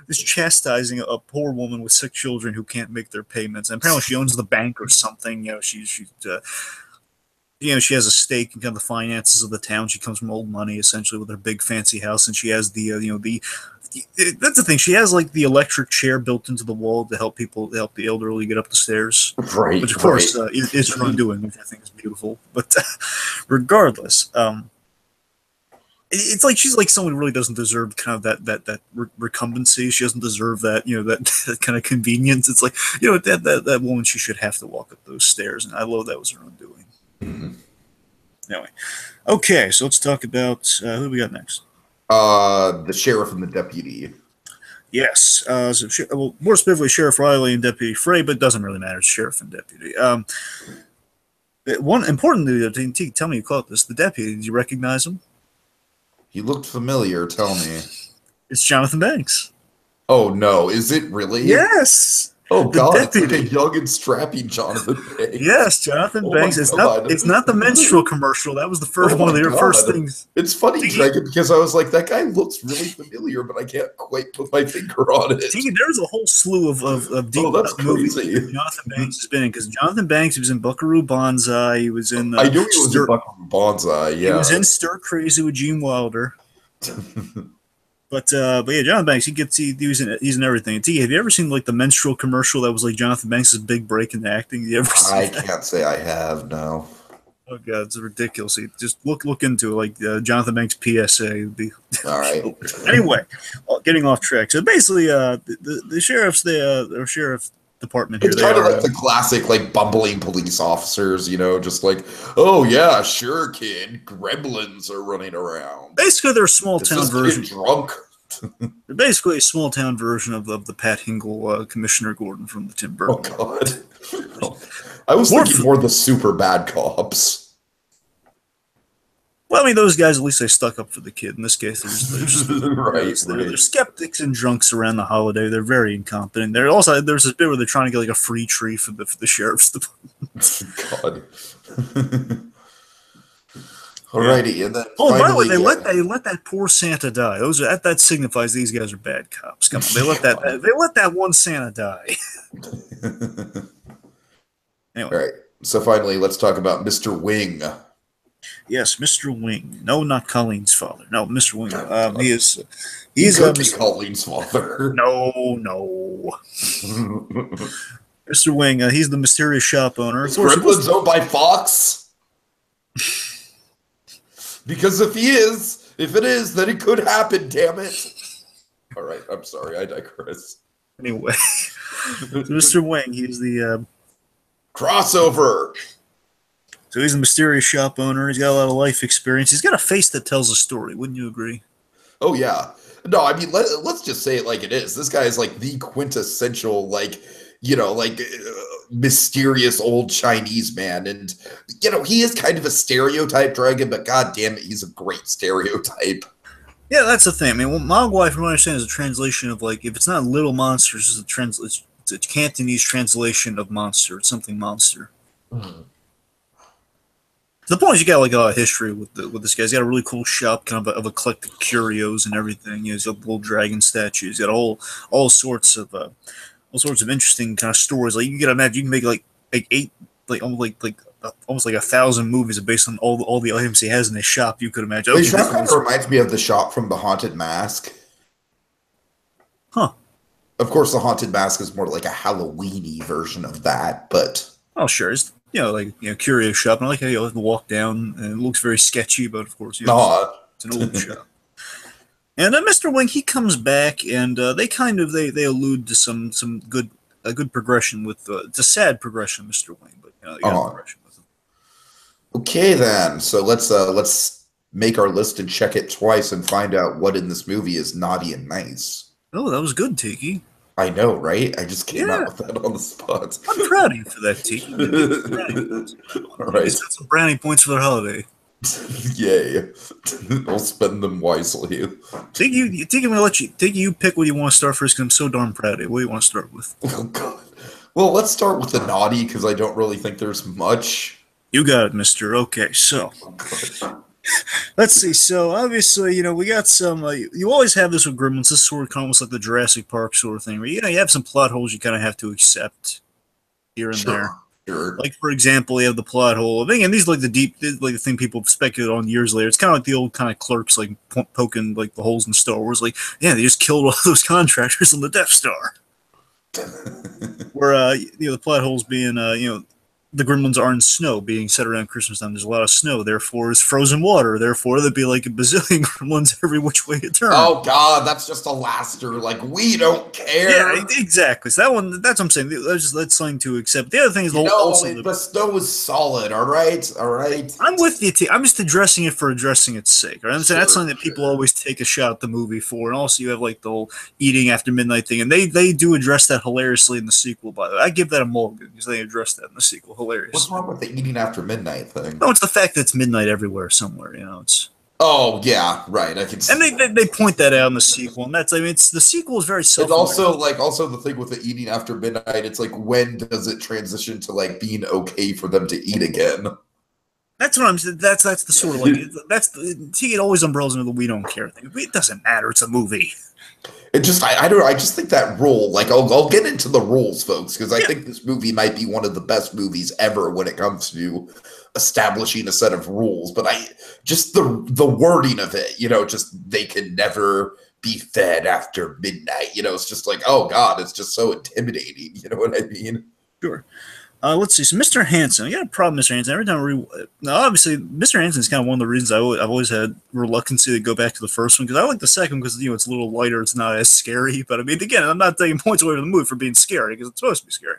is chastising a poor woman with sick children who can't make their payments. And apparently she owns the bank or something. She has a stake in kind of the finances of the town. She comes from old money, essentially, with her big fancy house, and she has that's the thing. She has like the electric chair built into the wall to help the elderly get up the stairs. Right. Which of course is her undoing, which I think is beautiful. But regardless, it's like she's like someone who really doesn't deserve kind of that recumbency. She doesn't deserve that that kind of convenience. It's like that woman, she should have to walk up those stairs, and I love that was her undoing. Mm-hmm. Anyway, okay, so let's talk about who do we got next. The sheriff and the deputy. Yes. More specifically, Sheriff Riley and Deputy Frey, but it doesn't really matter. It's sheriff and deputy. One important thing, tell me you caught this. The deputy, did you recognize him? He looked familiar. Tell me. It's Jonathan Banks. Oh, no. Is it really? Yes. Oh, God. It's like a young and strapping Jonathan Banks. Yes, Jonathan Banks. It's not the menstrual commercial. That was the first one of their first things. It's funny, Dragon, because I was like, that guy looks really familiar, but I can't quite put my finger on it. There's a whole slew of deep movies that Jonathan Banks has been in, because Jonathan Banks, he was in Buckaroo Banzai. He was in... I knew he was in Buckaroo Banzai, yeah. He was in Stir Crazy with Gene Wilder. But yeah, Jonathan Banks, he's in everything. T, have you ever seen like the menstrual commercial that was like Jonathan Banks' big break in acting? You ever seen that? Can't say I have, no. Oh God, it's ridiculous. Just look into it, like Jonathan Banks PSA would be. All right. Anyway, getting off track. So basically, the sheriff's sheriff department here. It's kind of like the classic, like, bumbling police officers, you know, just like, oh yeah, sure, kid, gremlins are running around. Basically, they're a small town version. Drunk. They're basically a small town version of the Pat Hingle, Commissioner Gordon from the Tim Burton. Oh God, I was thinking more the super bad cops. Well, I mean, those guys, at least they stuck up for the kid. In this case, they're skeptics and drunks around the holiday. They're very incompetent. There's this bit where they're trying to get like a free tree for the sheriff's department. God. Alrighty, and then by the way, they let that poor Santa die. That signifies these guys are bad cops. Come on, they let that one Santa die. Anyway. All right. So finally, let's talk about Mr. Wing. Yes, Mr. Wing. No, not Colleen's father. No, Mr. Wing. He's Mr. Colleen's father. No. Mr. Wing. He's the mysterious shop owner. Is Gremlins owned by Fox? Because if it is, then it could happen. Damn it! All right, I'm sorry. I digress. Anyway, Mr. Wing. He's the crossover. So he's a mysterious shop owner. He's got a lot of life experience. He's got a face that tells a story. Wouldn't you agree? Oh, yeah. No, I mean, let's just say it like it is. This guy is like the quintessential, like, you know, like mysterious old Chinese man. And, you know, he is kind of a stereotype dragon, but God damn it, he's a great stereotype. Yeah, that's the thing. I mean, Mogwai, from what I understand, is a translation of, like, if it's not little monsters, it's a Cantonese translation of monster. It's something monster. Mm-hmm. The point is, you got like a history with this guy. He's got a really cool shop, kind of eclectic curios and everything. He's got little dragon statues. He's got all sorts of interesting kind of stories. Like you can imagine, you can make like almost like 1,000 movies based on all the items he has in his shop. You could imagine. The shop kind of reminds me of the shop from The Haunted Mask. Huh. Of course, The Haunted Mask is more like a Halloween-y version of that, but sure. It's, curio shop. And I like how you have to walk down, and it looks very sketchy, but of course, it's an old shop. And Mr. Wing, he comes back, and they allude to some good progression with it's a sad progression, Mr. Wing, but they got progression with him. Okay, then. So let's make our list and check it twice and find out what in this movie is naughty and nice. Oh, that was good, Tiki. I know, right? I just came out with that on the spot. I'm proud of you for that, Tiki. All right. He's got some brownie points for the holiday. Yay. I'll spend them wisely. Tiki, I'm going to let you, Tiki, you pick what you want to start first because I'm so darn proud of you. What do you want to start with? Oh, God. Well, let's start with the naughty because I don't really think there's much. You got it, mister. Okay, so... Let's see. So obviously, we got some. You always have this with Gremlins. This sort of almost like the Jurassic Park sort of thing, where you have some plot holes you kind of have to accept here and there. Sure. Like for example, you have the plot hole. And these are like the thing people speculated on years later. It's kind of like the old kind of Clerks, like poking like the holes in Star Wars. Like, yeah, they just killed all those contractors on the Death Star. Where the plot holes being the Gremlins are in snow, being set around Christmas time. There's a lot of snow, therefore is frozen water. Therefore, there'd be like a bazillion Gremlins every which way you turn. Oh God, that's just a laster. Like we don't care. Yeah, exactly. So that's what I'm saying. That's something to accept. The other thing is the snow is solid. All right. I'm with you. I'm just addressing it for addressing its sake. Right? I'm saying that's something that people always take a shot at the movie for. And also, you have like the whole eating after midnight thing, and they do address that hilariously in the sequel. By the way, I give that a mulligan because they address that in the sequel. Hilarious. What's wrong with the eating after midnight thing? No, it's the fact that it's midnight everywhere somewhere. It's. Oh yeah, right. I can see. And they point that out in the sequel, and it's the sequel is very self. It's also the thing with the eating after midnight. It's like when does it transition to like being okay for them to eat again? That's what I'm. That's the sort of like it always umbrellas into the we don't care thing. It doesn't matter. It's a movie. It just I don't know. I just think that rule. Like I'll get into the rules, folks, because I think this movie might be one of the best movies ever when it comes to establishing a set of rules. But just the wording of it, just they can never be fed after midnight. It's just like, oh God, it's just so intimidating. You know what I mean? Sure. Let's see. So Mr. Hansen, I got a problem, Mr. Hansen. Every time now, obviously, Mr. Hansen is kind of one of the reasons I've always had reluctancy to go back to the first one, because I like the second because it's a little lighter, it's not as scary. But I mean, again, I'm not taking points away from the movie for being scary because it's supposed to be scary.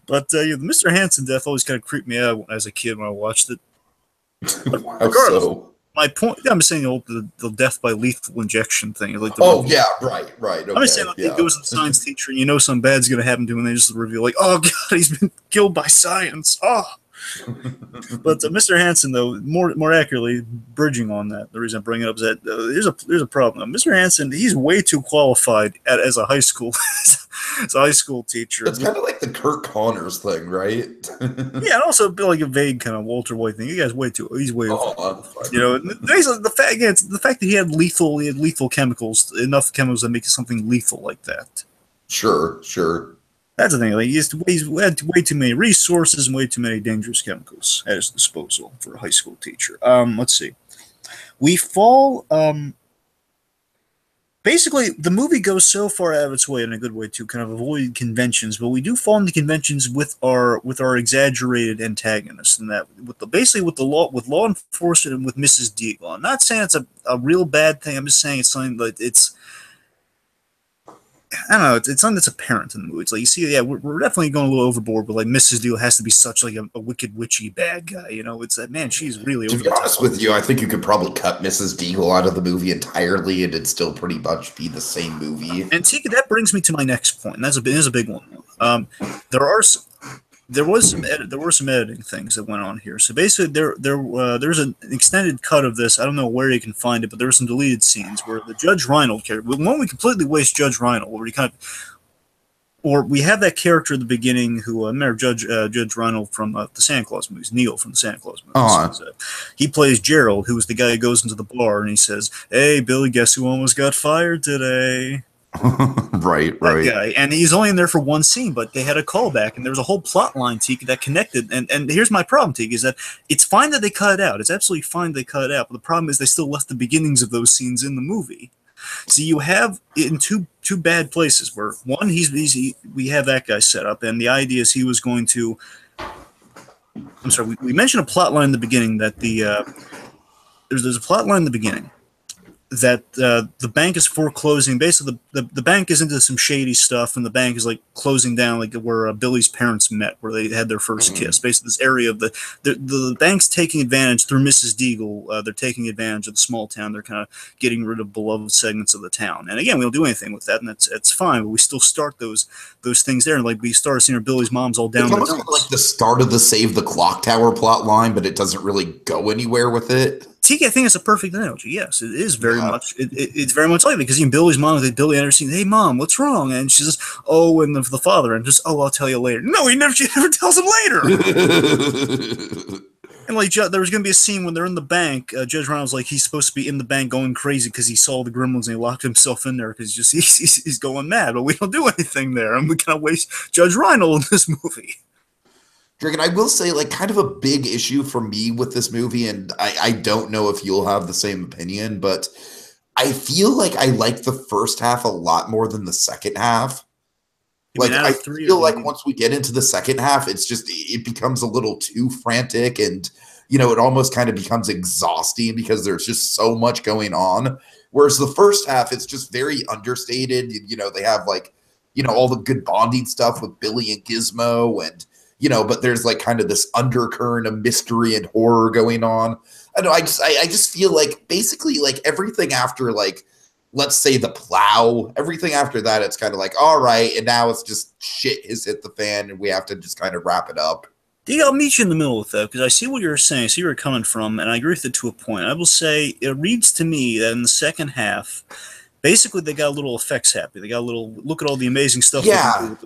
But the Mr. Hansen death always kind of creeped me out as a kid when I watched it. Regardless, so? My point, I'm saying the death by lethal injection thing. Like yeah, right. Okay, I'm just saying, he goes to the science teacher, and some bad's going to happen to him, and they just reveal, like, oh, God, he's been killed by science. Oh. But Mr. Hansen, though, more accurately, bridging on that, the reason I bring it up is that there's a problem. Mr. Hansen, he's way too qualified as a high school as a high school teacher. It's kind of like the Kirk Connors thing, right? Yeah, and also like a vague kind of Walter White thing. He's way qualified. The fact that he had lethal chemicals, enough chemicals that make something lethal like that. Sure. That's the thing. Like, he's had way too many resources and way too many dangerous chemicals at his disposal for a high school teacher. Let's see. We fall. Basically, the movie goes so far out of its way, in a good way, to kind of avoid conventions, but we do fall into conventions with our exaggerated antagonists, and that with law enforcement and with Mrs. Deagle. I'm not saying it's a real bad thing. I'm just saying it's something that it's. I don't know. It's something that's apparent in the movie. It's like, you see, we're definitely going a little overboard, but like Mrs. Deal has to be such like a wicked, witchy bad guy. It's that, man, she's really. To be honest with you, I think you could probably cut Mrs. Deagle out of the movie entirely, and it'd still pretty much be the same movie. And Tika, that brings me to my next point. And that's a big one. There were some editing things that went on here. So basically, there's an extended cut of this. I don't know where you can find it, but there were some deleted scenes where the Judge Reinhold character. One, we completely waste Judge Reinhold, or we have that character at the beginning who remember Judge Reinhold from the Santa Claus movies, Neil from the Santa Claus movies. He plays Gerald, who is the guy who goes into the bar and he says, "Hey, Billy, guess who almost got fired today?" Right. Guy. And he's only in there for one scene, but they had a callback, and there was a whole plot line, Teak, that connected. And here's my problem, Teak, is that it's fine that they cut it out. It's absolutely fine they cut it out, but the problem is they still left the beginnings of those scenes in the movie. So you have in two bad places where one, we have that guy set up, and the idea is he was going to. I'm sorry, we mentioned a plot line in the beginning that there's a plot line in the beginning that the bank is foreclosing. Basically, the bank is into some shady stuff, and the bank is like closing down, like where Billy's parents met, where they had their first kiss. Basically, this area of the bank's taking advantage through Mrs. Deagle. They're taking advantage of the small town. They're kind of getting rid of beloved segments of the town. And again, we don't do anything with that, and that's fine. But we still start those things there, and like we start seeing Billy's mom's all down. It's almost kind of like the start of the Save the Clock Tower plot line, but it doesn't really go anywhere with it. Tiki, I think it's a perfect analogy. Yes, it is very much. It's very much like that, because even Billy's mom, Billy Anderson, "Hey, Mom, what's wrong?" And she says, "Oh," and the father, and just, "Oh, I'll tell you later." No, she never tells him later. And like, there was going to be a scene when they're in the bank. Judge Reynolds, like, he's supposed to be in the bank going crazy because he saw the Gremlins and he locked himself in there because he's going mad. But we don't do anything there, and we kind of waste Judge Reynolds in this movie. Dragon, I will say, like, kind of a big issue for me with this movie, and I don't know if you'll have the same opinion, but I feel like I like the first half a lot more than the second half. Like, I feel like once we get into the second half, it becomes a little too frantic, and, it almost kind of becomes exhausting because there's just so much going on. Whereas the first half, it's just very understated. They have, like, all the good bonding stuff with Billy and Gizmo, and but there's like kind of this undercurrent of mystery and horror going on. I know. I just feel like basically like everything after, like, let's say the plow, everything after that, it's kind of like, all right. And now it's just shit has hit the fan and we have to just kind of wrap it up. I'll meet you in the middle with that, because I see what you're saying, I see where you're coming from, and I agree with it to a point. I will say it reads to me that in the second half, basically, they got a little effects happy. They got a little look at all the amazing stuff. Yeah. And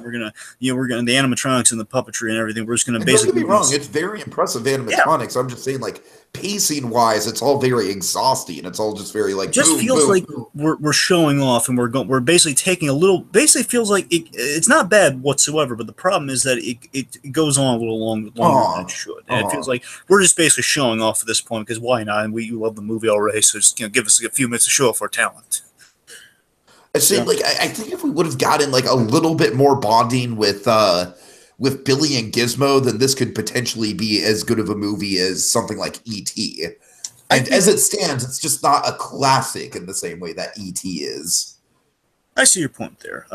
we're gonna the animatronics and the puppetry and everything. We're just gonna basically. Don't get me wrong; it's very impressive animatronics. Yeah. I'm just saying, like, pacing wise, it's all very exhausting. It's all just very like. It just feels like we're showing off, and we're basically taking a little. Basically, feels like it's not bad whatsoever. But the problem is that it goes on a little longer than it should. And it feels like we're just basically showing off at this point, because why not? And we love the movie already, so just give us a few minutes to show off our talent. I think if we would have gotten like a little bit more bonding with with Billy and Gizmo, then this could potentially be as good of a movie as something like E.T. And as it stands, it's just not a classic in the same way that E.T. is. I see your point there.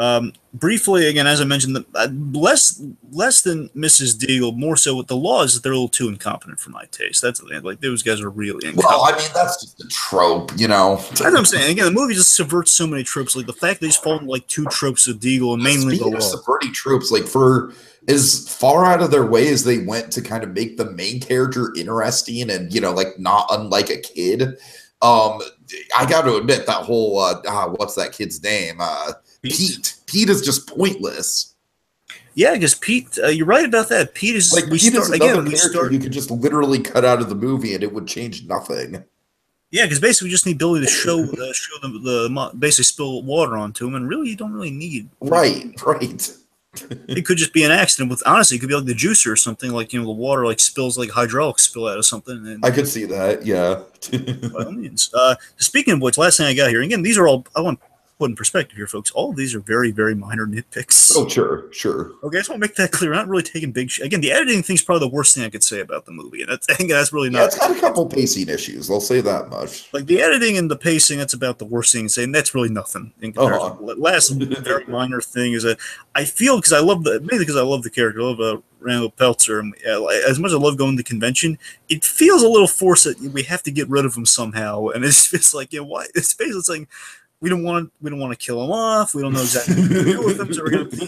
Briefly, again, as I mentioned, less than Mrs. Deagle, more so with the laws that they're a little too incompetent for my taste. That's like those guys are really incompetent. Well, I mean, that's just a trope, you know. That's what I'm saying. Again, the movie just subverts so many tropes. Like the fact they just fall into like 2 tropes of Deagle and mainly the law. Subverting tropes, like for as far out of their way as they went to kind of make the main character interesting and, you know, like not unlike a kid. I got to admit that whole what's that kid's name? Pete. Pete is just pointless. Yeah, because Pete, you're right about that. Pete is like another character you could just literally cut out of the movie and it would change nothing. Yeah, because basically we just need Billy to show them basically spill water onto him, and really you don't really need. Right. It could just be an accident. Honestly, it could be like the juicer or something. Like, you know, the water like spills, like hydraulic spill out of something. And, I could see that. Yeah. By all means. Speaking of which, last thing I got here. Again, these are all I want to put in perspective here, folks. All of these are very, very minor nitpicks. Oh, sure. Okay, I just want to make that clear. I'm not really taking big. Again, the editing thing's probably the worst thing I could say about the movie, and that's really not. Yeah, it's got a couple pacing issues. I'll say that much. Like the editing and the pacing, that's about the worst thing to say, and that's really nothing in comparison. Last very minor thing is that I feel mainly because I love the character, I love Randall Peltzer, and as much as I love going to convention, it feels a little forced that we have to get rid of him somehow, and it's like, you know, why? It's basically like. We don't want to kill him off. We don't know exactly what to do with him. So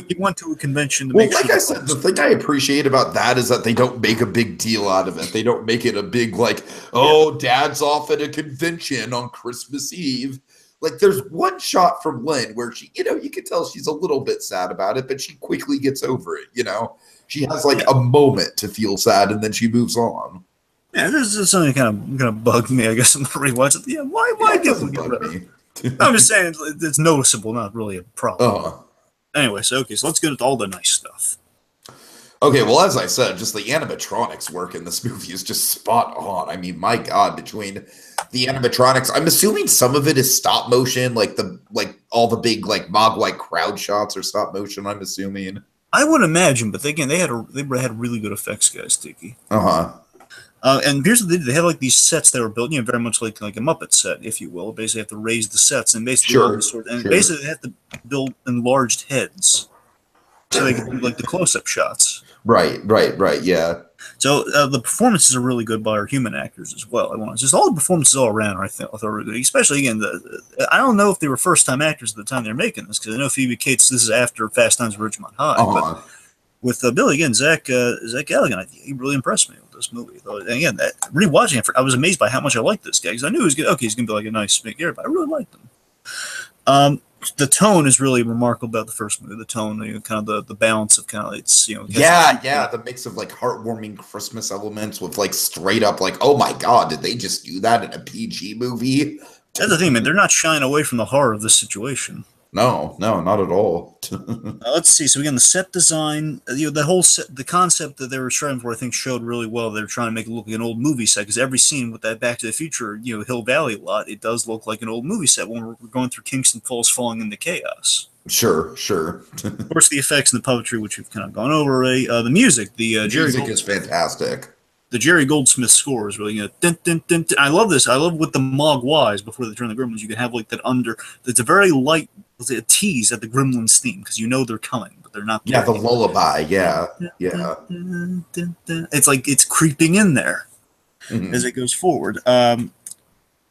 he went to a convention to make sure. Like I said, the thing I appreciate about that is that they don't make a big deal out of it. They don't make it a big Dad's off at a convention on Christmas Eve. Like there's one shot from Lynn where she, you know, you can tell she's a little bit sad about it, but she quickly gets over it. You know, she has a moment to feel sad and then she moves on. Yeah, this is something kind of bugged me. I guess I'm gonna rewatch it. Yeah, why doesn't bug me? I'm just saying it's noticeable, not really a problem. Anyway, so let's get into all the nice stuff. Okay, well, as I said, just the animatronics work in this movie is just spot on. I mean, my God, between the animatronics, I'm assuming some of it is stop motion, like all the big Mogwai crowd shots are stop motion. I'm assuming. I would imagine, but again, they had really good effects guys, Tiki. And here's what they did. They had these sets that were built, you know, very much like a Muppet set, if you will. Basically, have to raise the sets and basically basically they have to build enlarged heads so they can do the close-up shots. Right, yeah. So the performances are really good by our human actors as well. Just all the performances all around, I thought were good. Especially again, I don't know if they were first-time actors at the time they were making this, because I know Phoebe Cates. This is after Fast Times at Ridgemont High, but with Billy again, Zach Galligan, he really impressed me with this movie. And again, rewatching it, I was amazed by how much I liked this guy, because I knew he was good. Okay, he's gonna be a nice big guy, but I really liked him. The tone is really remarkable about the first movie. The tone, kind of the balance of it's the mix of heartwarming Christmas elements with straight up oh my God, did they just do that in a PG movie? That's the thing, man. They're not shying away from the horror of this situation. No, not at all. Let's see. So again, the set design, the whole set, the concept that they were striving for, I think, showed really well. They were trying to make it look like an old movie set, because every scene with that Back to the Future, Hill Valley lot, it does look like an old movie set when we're going through Kingston Falls, falling into chaos. Sure. Of course, the effects and the puppetry, which we've kind of gone over. The music, the music is fantastic. The Jerry Goldsmith score is really, dun, dun, dun, dun. I love this. I love with the Mogwais before they turn the Gremlins. You can have that it's a very light tease at the Gremlins theme, because they're coming, but they're not. Yeah, the lullaby. Yeah. It's it's creeping in there as it goes forward.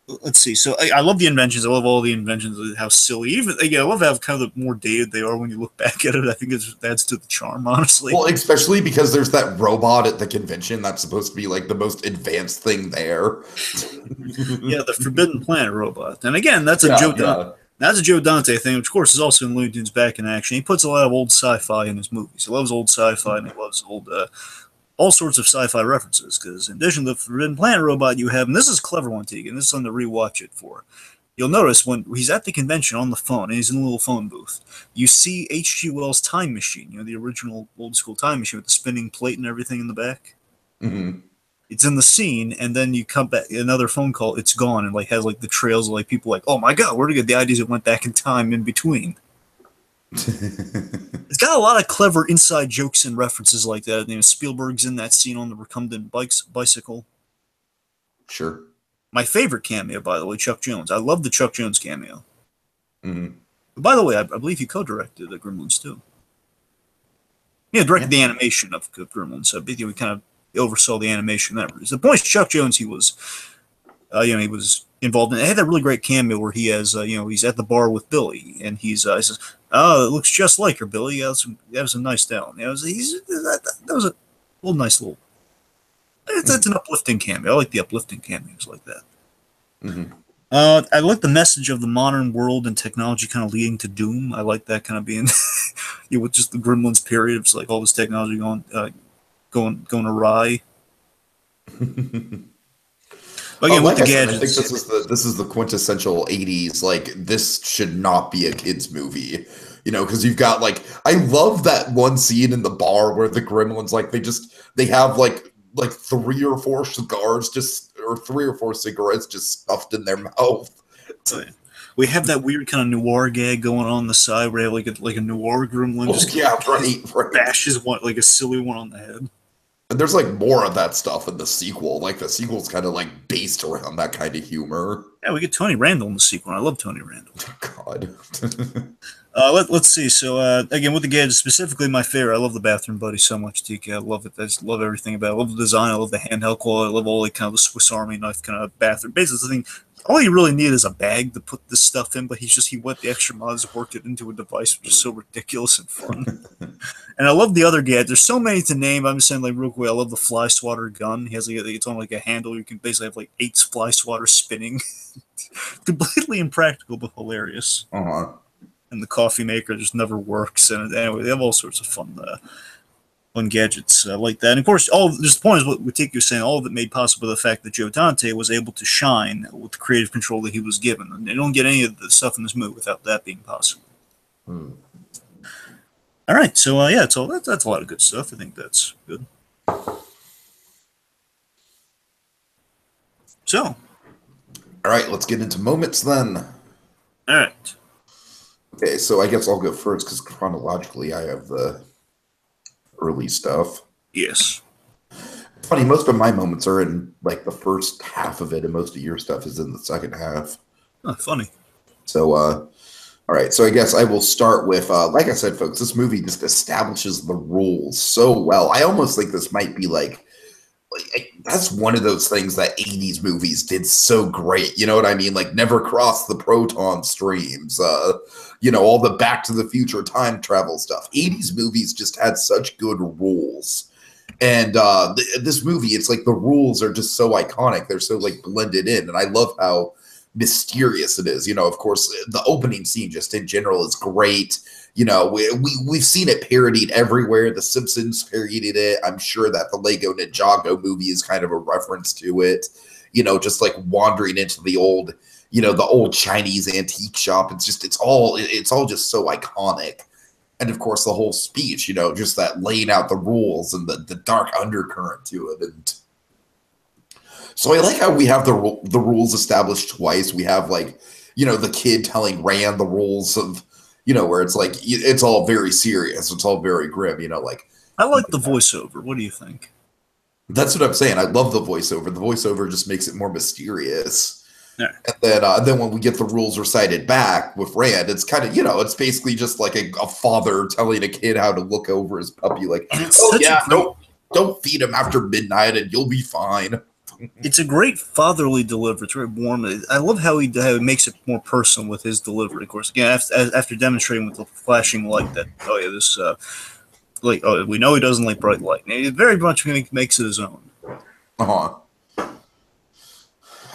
Let's see. So I love the inventions. I love all the inventions. How silly. I love how kind of the more dated they are when you look back at it. I think it adds to the charm, honestly. Well, especially because there's that robot at the convention that's supposed to be the most advanced thing there. Yeah, the Forbidden Planet robot. And again, that's a Joe. That's a Joe Dante thing, which of course is also in Looney Tunes Back in Action. He puts a lot of old sci-fi in his movies. He loves old sci-fi, and he loves all sorts of sci-fi references, because in addition to the Forbidden Planet robot you have, and this is a clever one, Tegan, and this is something to rewatch it for. You'll notice when he's at the convention on the phone, and he's in a little phone booth, you see H.G. Wells' time machine, the original old-school time machine with the spinning plate and everything in the back. Mm-hmm. It's in the scene, and then you come back, another phone call, it's gone, and has the trails of people oh my God, where did they get the ideas that went back in time in between? It's got a lot of clever inside jokes and references like that. You know, Spielberg's in that scene on the recumbent bicycle. Sure. My favorite cameo, by the way, Chuck Jones. I love the Chuck Jones cameo. Mm-hmm. By the way, I believe he co-directed the Gremlins too. Yeah, directed the animation of Gremlins. So we kind of oversaw the animation. The point is, Chuck Jones, he was, he was involved in. It had that really great cameo where he has, he's at the bar with Billy, and he says, "Oh, it looks just like her, Billy. That was a nice down." That was a little nice little. That's an uplifting cameo. I like the uplifting cameos like that. Mm-hmm. I like the message of the modern world and technology kind of leading to doom. I like that kind of being, with just the Gremlins period. It's like all this technology going awry. Again, like with the I gadgets, think this is the quintessential '80s. Like, this should not be a kids movie, because you've got I love that one scene in the bar where the Gremlins they have like 3 or 4 cigars or 3 or 4 cigarettes just stuffed in their mouth. We have that weird kind of noir gag going on the side where we have like a noir gremlin right. bashes one like a silly one on the head. And there's more of that stuff in the sequel. The sequel's kind of based around that kind of humor. Yeah, we get Tony Randall in the sequel. I love Tony Randall. God. Let's see. So again, with the gadgets, specifically my favorite, I love the bathroom buddy so much, TK. I love it. I just love everything about it. I love the design. I love the handheld quality. I love all kind of the Swiss Army knife kind of bathroom. Basically, the thing, all you really need is a bag to put this stuff in, but he went the extra miles, worked it into a device, which is so ridiculous and fun. And I love the other gadgets. There's so many to name. I'm just saying, real quick, I love the fly swatter gun. He has it's on a handle. You can basically have 8 fly swatters spinning. Completely impractical, but hilarious. Uh-huh. And the coffee maker just never works. And anyway, they have all sorts of fun gadgets like that. And of course, the point is what Tiki was saying, all of it made possible by the fact that Joe Dante was able to shine with the creative control that he was given. And you don't get any of the stuff in this movie without that being possible. All right, so that's a lot of good stuff. I think that's good. So, all right, let's get into moments then. All right. Okay, so I guess I'll go first because chronologically I have the early stuff. Yes. Funny, most of my moments are in the first half of it, and most of your stuff is in the second half. Oh, funny. So, all right, so I guess I will start with, like I said, folks, this movie just establishes the rules so well. I almost think this might be that's one of those things that 80s movies did so great. You know what I mean? Never Cross the Proton Streams, all the Back to the Future time travel stuff. 80s movies just had such good rules. And this movie, it's the rules are just so iconic. They're so blended in. And I love how mysterious it is. Of course, the opening scene just in general is great. We've seen it parodied everywhere. The Simpsons parodied it. I'm sure that the Lego Ninjago movie is kind of a reference to it. Just wandering into the old, the old Chinese antique shop. It's all just so iconic. And of course, the whole speech, just that laying out the rules and the dark undercurrent to it. And so I like how we have the rules established twice. We have the kid telling Rand the rules of, where it's it's all very serious. It's all very grim, I like the voiceover. What do you think? That's what I'm saying. I love the voiceover. The voiceover just makes it more mysterious. Yeah. And then when we get the rules recited back with Rand, it's kind of, it's basically just a father telling a kid how to look over his puppy. Don't feed him after midnight and you'll be fine. It's a great fatherly delivery. It's very warm. I love how he makes it more personal with his delivery. Of course, again, after demonstrating with the flashing light that we know he doesn't like bright light. And he very much makes it his own.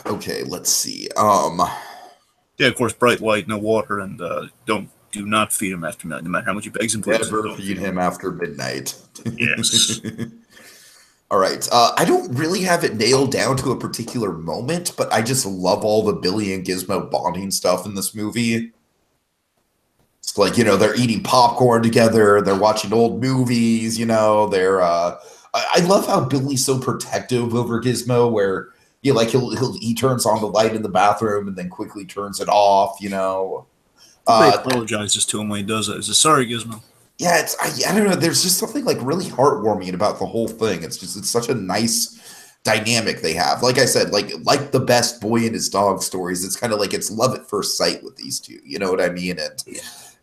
Okay, let's see. Yeah, of course, bright light, no water, and do not feed him after midnight, no matter how much he begs and pleads. Never feed him after midnight. Yes. All right. I don't really have it nailed down to a particular moment, but I just love all the Billy and Gizmo bonding stuff in this movie. It's they're eating popcorn together. They're watching old movies. They're. I love how Billy's so protective over Gizmo, where he turns on the light in the bathroom and then quickly turns it off. They apologizes to him when he does it. Is it sorry, Gizmo? Yeah, I don't know. There's just something like really heartwarming about the whole thing. It's such a nice dynamic they have. Like I said, like the best boy and his dog stories. It's kind of like it's love at first sight with these two. You know what I mean? And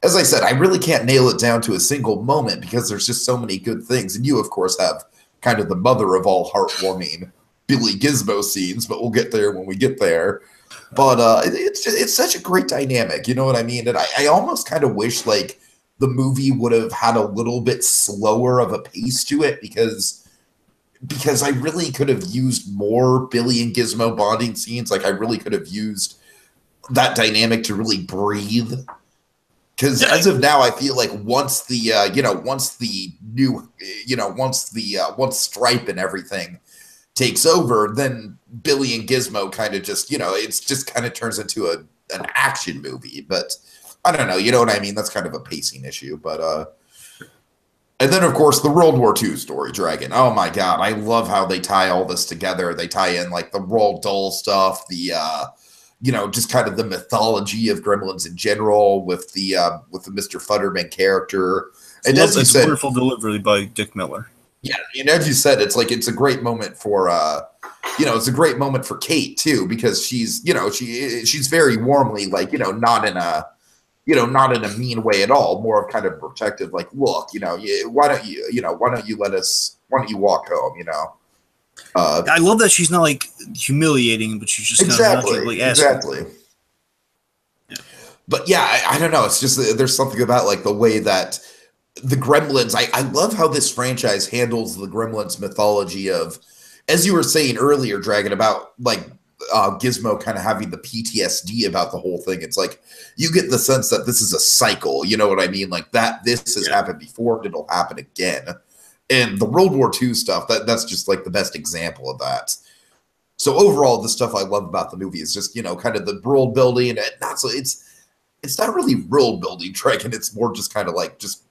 as I said, I really can't nail it down to a single moment because there's just so many good things. And you, of course, have kind of the mother of all heartwarming Billy Gizmo scenes, but we'll get there when we get there. But it's such a great dynamic. You know what I mean? And I almost kind of wish like the movie would have had a little bit slower of a pace to it because I really could have used more Billy and Gizmo bonding scenes. Like I really could have used that dynamic to really breathe. Because as of now, I feel like once Stripe and everything takes over, then Billy and Gizmo kind of just, it's just kind of turns into an action movie. But I don't know, you know what I mean? That's kind of a pacing issue. But and then of course the World War II story, Dragon. Oh my God, I love how they tie all this together. They tie in like the Roald Dahl stuff, the just kind of the mythology of Gremlins in general with the Mr. Futterman character. And as you said, wonderful delivery by Dick Miller. Yeah, and as you said, it's a great moment for it's a great moment for Kate too, because she's she's very warmly like, not in a mean way at all, more of kind of protective, like, look, why don't you walk home, I love that she's not like humiliating, but she's just exactly. Yeah. But yeah, I don't know. It's just there's something about like the way that the Gremlins. I love how this franchise handles the Gremlins mythology of, as you were saying earlier, Dragon, about like Gizmo kind of having the PTSD about the whole thing. It's like you get the sense that this is a cycle. You know what I mean? Like that this has happened before, and it'll happen again. And the World War II stuff, that's just like the best example of that. So overall, the stuff I love about the movie is just, kind of the world building. And it's not really world building, Dragon. It's more just kind of like just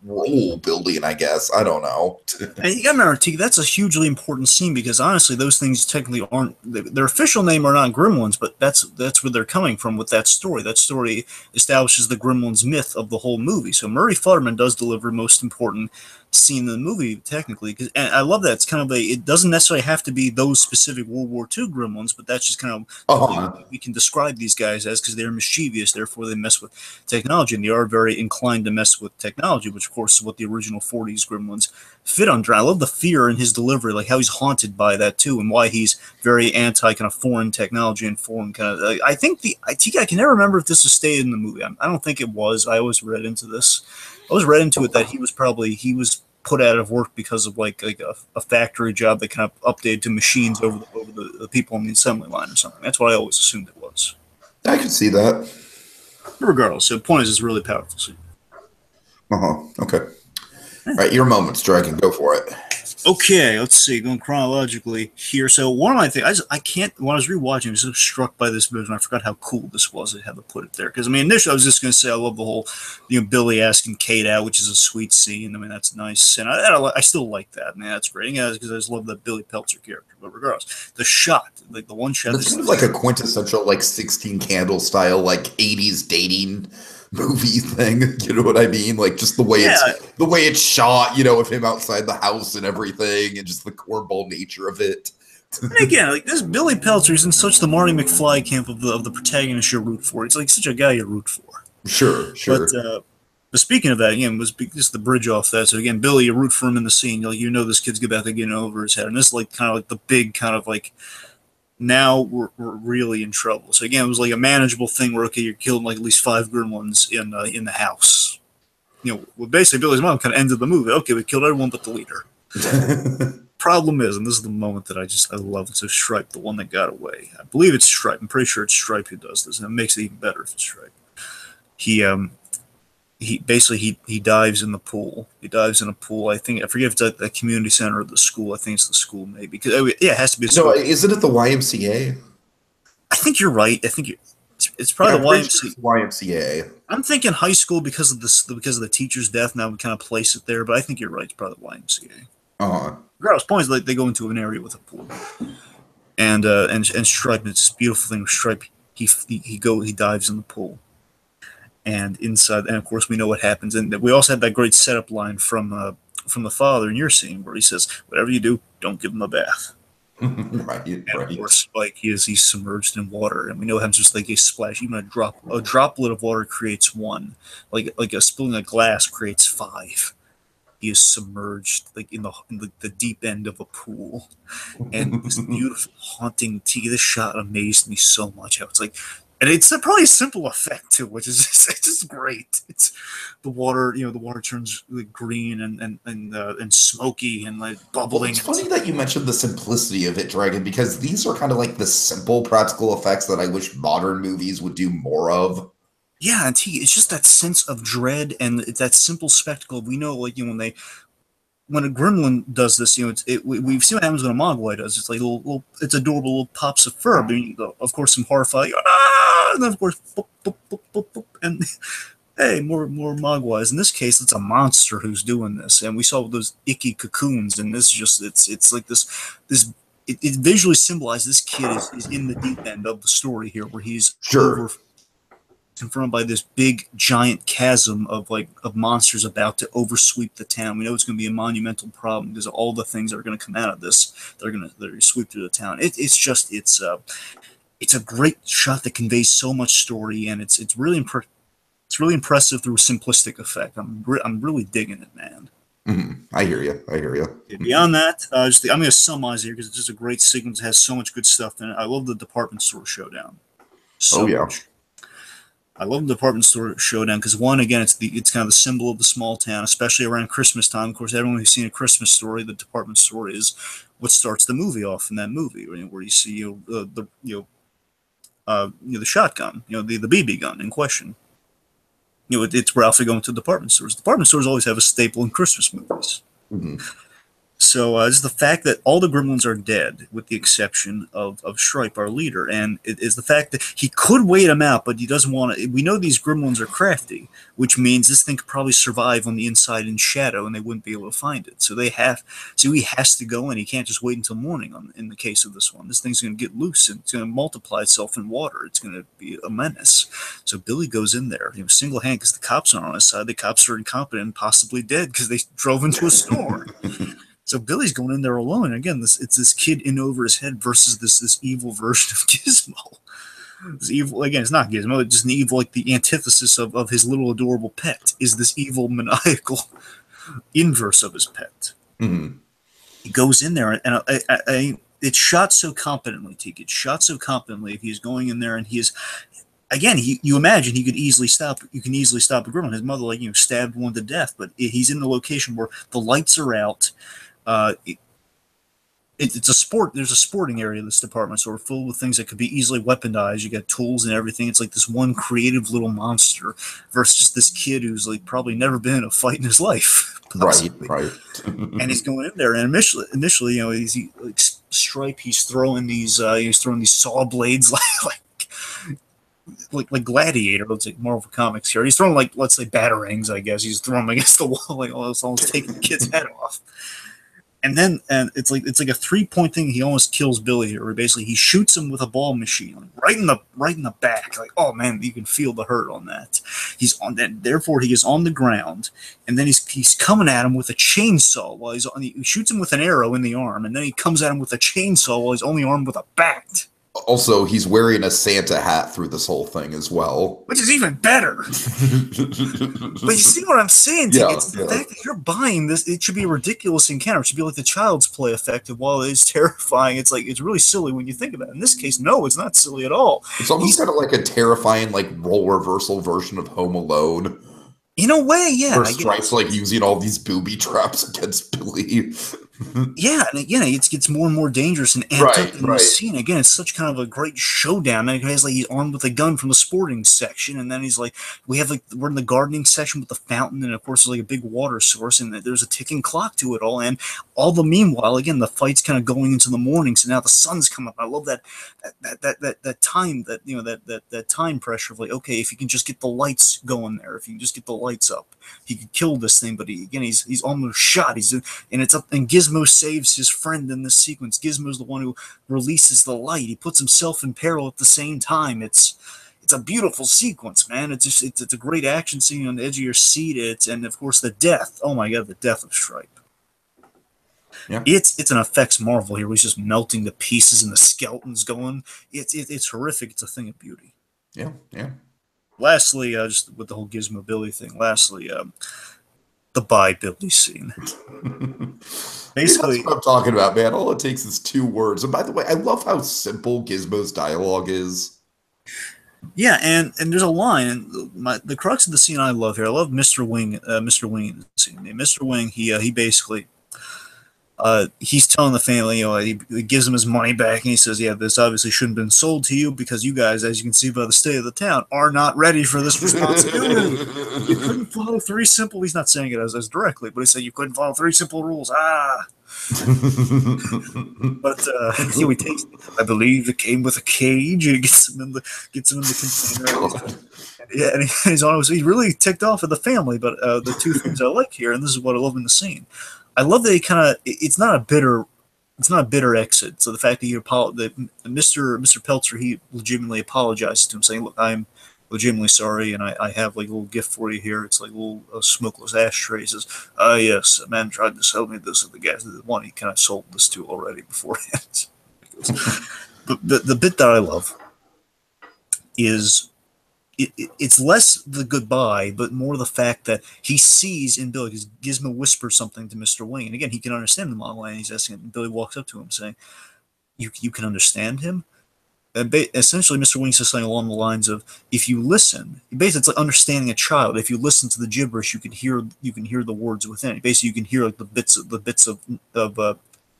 role building, I guess. I don't know. And you gotta remember, Tiki, that's a hugely important scene because honestly, those things technically aren't their official name are not Gremlins, but that's where they're coming from with that story. That story establishes the Gremlins myth of the whole movie. So Murray Futterman does deliver most important scene in the movie technically, and I love that. It's kind of it doesn't necessarily have to be those specific World War II Gremlins, but that's just kind of we can describe these guys as, because they're mischievous, therefore they mess with technology, and they are very inclined to mess with technology, which of course is what the original 40s Gremlins fit under. I love the fear in his delivery, like how he's haunted by that too, and why he's very anti kind of foreign technology and foreign kind of. I think I can never remember if this was stated in the movie. I don't think it was. I always read into this. I was read into it that he was put out of work because of like a factory job that kind of updated to machines over the people on the assembly line or something. That's what I always assumed it was. I can see that. Regardless, the point is, it's really powerful scene. Okay. All right, your moments, Dragon. Go for it. Okay, let's see. Going chronologically here. So one of my things, I can't. When I was rewatching, I was so struck by this movie, and I forgot how cool this was. I had to put it there because initially I was just going to say I love the whole, Billy asking Kate out, which is a sweet scene. That's nice, and I still like that. Man, that's great. Yeah, because I just love that Billy Peltzer character. But regardless, the shot, like the one shot, that's kind of like a quintessential like 16 Candle style like 80s dating movie thing, you know what I mean? Like just the way it's shot, of him outside the house and everything, and just the cornball nature of it. And again, like this Billy Peltzer is in such the Marty McFly camp of the protagonist you root for. It's like such a guy you root for. Sure. But speaking of that, again, was just the bridge off that. So again, Billy, you root for him in the scene. This kid's about to get over his head, and this is like kind of like the big kind of like. Now we're really in trouble. So again, it was like a manageable thing where you're killing like at least 5 Gremlins in the house. Basically Billy's mom kind of ended the movie. Okay, we killed everyone but the leader. Problem is, and this is the moment that I love. So Stripe, the one that got away. I believe it's Stripe. I'm pretty sure it's Stripe who does this, and it makes it even better if it's Stripe. He dives in the pool. He dives in a pool. I forget if it's at the community center or the school. I think it's the school, maybe. Because it has to be a school. No, isn't it the YMCA? I think you're right. I think it's probably the YMCA. YMCA. I'm thinking high school because of the teacher's death. Now we kind of place it there, but I think you're right. It's probably the YMCA. Regardless, point is like they go into an area with a pool, and Stripe. It's this beautiful thing with Stripe. He dives in the pool. And inside, and of course, we know what happens. And we also had that great setup line from the father in your scene where he says, "Whatever you do, don't give him a bath." Right. And of course, like he's submerged in water, and we know it happens just like a splash. Even a droplet of water creates one, like a spilling a glass creates five. He is submerged like in the deep end of a pool, and this beautiful haunting this shot amazed me so much. How it's like, and it's probably a simple effect too, which is it's just great. It's the water, the water turns like green and smoky and like bubbling. Well, it's funny that you mentioned the simplicity of it, Dragon, because these are kind of like the simple practical effects that I wish modern movies would do more of. Yeah, and it's just that sense of dread and that simple spectacle. We know, like when a gremlin does this, we've seen what happens when a mogwai does. It's like it's adorable little pops of fur, but of course some horrifying, and then of course, boop, boop, boop, boop, boop, and hey, more mogwais. In this case, it's a monster who's doing this, and we saw those icky cocoons, and this just it's like this. It visually symbolizes this kid is in the deep end of the story here, where he's confronted by this big giant chasm of monsters about to oversweep the town. We know it's going to be a monumental problem because of all the things that are going to come out of this. They're going to sweep through the town. It's a great shot that conveys so much story, and it's really impressive through a simplistic effect. I'm really digging it, man. I hear you. Beyond that, I'm going to summarize here because it's just a great sequence. It has so much good stuff in it. I love the department store showdown. Much. I love the department store showdown because one, again, it's kind of the symbol of the small town, especially around Christmas time. Of course, everyone who's seen A Christmas Story, the department store is what starts the movie off in that movie, where you see the shotgun, the BB gun in question. It's Ralphie going to department stores. Department stores always have a staple in Christmas movies. Mm-hmm. So it's the fact that all the gremlins are dead, with the exception of Stripe, our leader, and it is the fact that he could wait him out, but he doesn't want to. We know these gremlins are crafty, which means this thing could probably survive on the inside in shadow, and they wouldn't be able to find it. So he has to go in. He can't just wait until morning. In the case of this one, this thing's going to get loose and it's going to multiply itself in water. It's going to be a menace. So Billy goes in there, single-handed, because the cops aren't on his side. The cops are incompetent and possibly dead because they drove into a store. So Billy's going in there alone. And again, it's this kid in over his head versus this evil version of Gizmo. This evil, again, it's not Gizmo. It's just an evil, like the antithesis of his little adorable pet is this evil maniacal inverse of his pet. Mm-hmm. He goes in there, and it's shot so competently, Tiki. It's shot so competently. If he's going in there and he is, again, you imagine he could easily stop. You can easily stop a gremlin. His mother, stabbed one to death, but he's in the location where the lights are out. It's a sport. There's a sporting area in this department store filled with things that could be easily weaponized. You got tools and everything. It's like this one creative little monster versus this kid who's probably never been in a fight in his life. Possibly. Right. And he's going in there, and initially, he's like Stripe. He's throwing these saw blades like Gladiator. Let's say Marvel Comics here. He's throwing let's say batarangs. I guess he's throwing them against the wall, almost taking the kid's head off. And it's like a 3-point thing. He almost kills Billy here. Where basically he shoots him with a ball machine, right in the back. Oh man, you can feel the hurt on that. He's on that. Therefore, he is on the ground, and then he's coming at him with a chainsaw while he shoots him with an arrow in the arm, and then he comes at him with a chainsaw while he's only armed with a bat. Also, he's wearing a Santa hat through this whole thing as well. Which is even better. But you see what I'm saying? Yeah, it's the fact that you're buying this, it should be a ridiculous encounter. It should be like the Child's Play effect of, while it is terrifying, it's really silly when you think about it. In this case, no, it's not silly at all. It's almost kind of like a terrifying, role reversal version of Home Alone. In a way, yeah. Where Stripe's using all these booby traps against Billy. Yeah, and again, it gets more and more dangerous and amped up in the scene. Again, it's such kind of a great showdown. And he's armed with a gun from the sporting section, and then he's we're in the gardening section with the fountain, and of course there's a big water source, and there's a ticking clock to it all. And all the meanwhile, again, the fight's kind of going into the morning, so now the sun's come up. I love that time that time pressure of okay, if you can just get the lights going there, if you can just get the lights up, he could kill this thing. But he's almost shot. And it's up, and Gizmo saves his friend in this sequence. Gizmo's the one who releases the light. He puts himself in peril at the same time. It's it's a beautiful sequence, man. It's a great action scene on the edge of your seat. And of course the death. Oh my god, the death of Stripe. Yeah. It's an effects marvel here. He's just melting the pieces and the skeletons going. It's horrific. It's a thing of beauty. Yeah, yeah. Lastly, just with the whole Gizmo Billy thing. Lastly, the Bye Billy scene. Basically, that's what I'm talking about, man. All it takes is 2 words. And by the way, I love how simple Gizmo's dialogue is. Yeah, and there's a line. The crux of the scene I love here. I love Mr. Wing. Mr. Wing in the scene. Mr. Wing. He basically. He's telling the family, he gives them his money back, and he says, yeah, this obviously shouldn't have been sold to you because you guys, as you can see by the state of the town, are not ready for this responsibility. You couldn't follow 3 simple, he's not saying it as directly, but he said you couldn't follow 3 simple rules. But he takes, I believe it came with a cage, and he gets him in the container. Yeah, and he's really ticked off at the family, but the 2 things I like here, and this is what I love in the scene, I love that he kind of. It's not a bitter exit. So the fact that Mr. Peltzer, he legitimately apologizes to him, saying, "Look, I'm legitimately sorry, and I have like a little gift for you here. It's like a little smokeless ashtray." He says, yes, a man tried to sell me this at the gas. The one he kind of sold this to already beforehand." But the bit that I love is. It's less the goodbye, but more the fact that he sees in Billy, because Gizmo whispers something to Mr. Wing. And again, he can understand the monologue, and he's asking him, and Billy walks up to him saying, you can understand him? And essentially, Mr. Wing says something along the lines of, if you listen, basically it's like understanding a child. If you listen to the gibberish, you can hear the words within it. Basically, you can hear like the bits of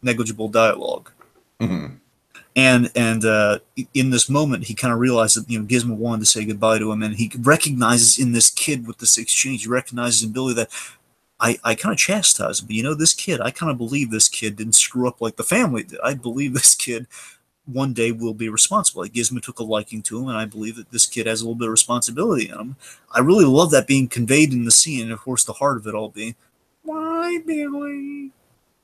negligible dialogue. Mm-hmm. And in this moment, he kind of realized that Gizmo wanted to say goodbye to him, and he recognizes in this kid with this exchange, he recognizes in Billy that I kind of chastised him, but this kid, I kind of believe this kid didn't screw up like the family did. I believe this kid one day will be responsible. Like Gizmo took a liking to him, and I believe that this kid has a little bit of responsibility in him. I really love that being conveyed in the scene, and of course the heart of it all being, why, Billy?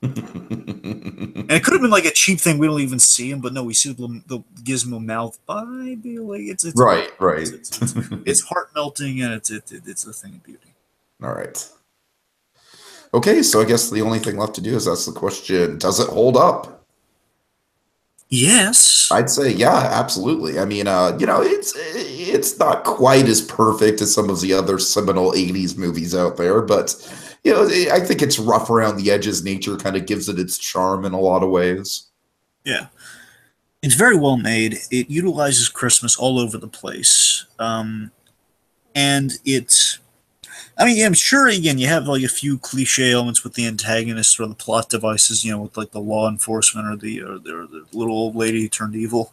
And it could have been like a cheap thing. We don't even see him, but no, we see the Gizmo mouth. Bye, Billy. It's right. It's heart melting, and it's a thing of beauty. All right. Okay, so I guess the only thing left to do is ask the question: does it hold up? Yes, I'd say yeah, absolutely. I mean, it's not quite as perfect as some of the other seminal '80s movies out there, but. I think it's rough around the edges. Nature kind of gives it its charm in a lot of ways. Yeah. It's very well made. It utilizes Christmas all over the place. And it's... I'm sure, again, you have like a few cliche elements with the antagonists or the plot devices, with like the law enforcement or the little old lady who turned evil.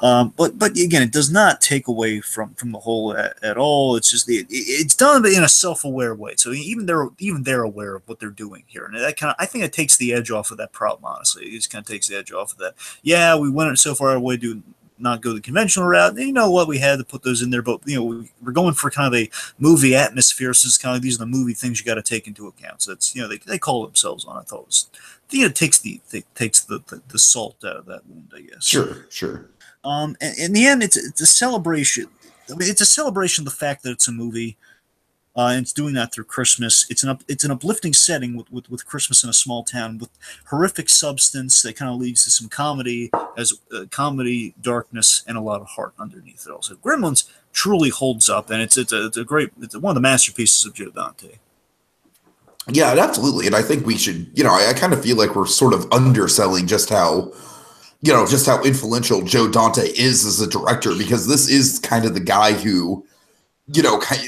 But again, it does not take away from the whole at all. It's just it's done in a self-aware way. So even they're aware of what they're doing here, and that I think it takes the edge off of that problem. Honestly, it just kind of takes the edge off of that. Yeah, we went so far away to not go the conventional route. And you know what? We had to put those in there, but we're going for kind of a movie atmosphere. So it's kind of these are the movie things you got to take into account. So it's they call themselves on. I thought it was it takes the salt out of that wound, I guess. Sure. And in the end, it's a celebration. It's a celebration of the fact that it's a movie. And it's doing that through Christmas. It's an uplifting setting with Christmas in a small town with horrific substance that kind of leads to some comedy, comedy, darkness, and a lot of heart underneath it all. So Gremlins truly holds up, and it's one of the masterpieces of Joe Dante. Yeah, absolutely. And I think we should, I kind of feel like we're sort of underselling just how influential Joe Dante is as a director, because this is kind of the guy who,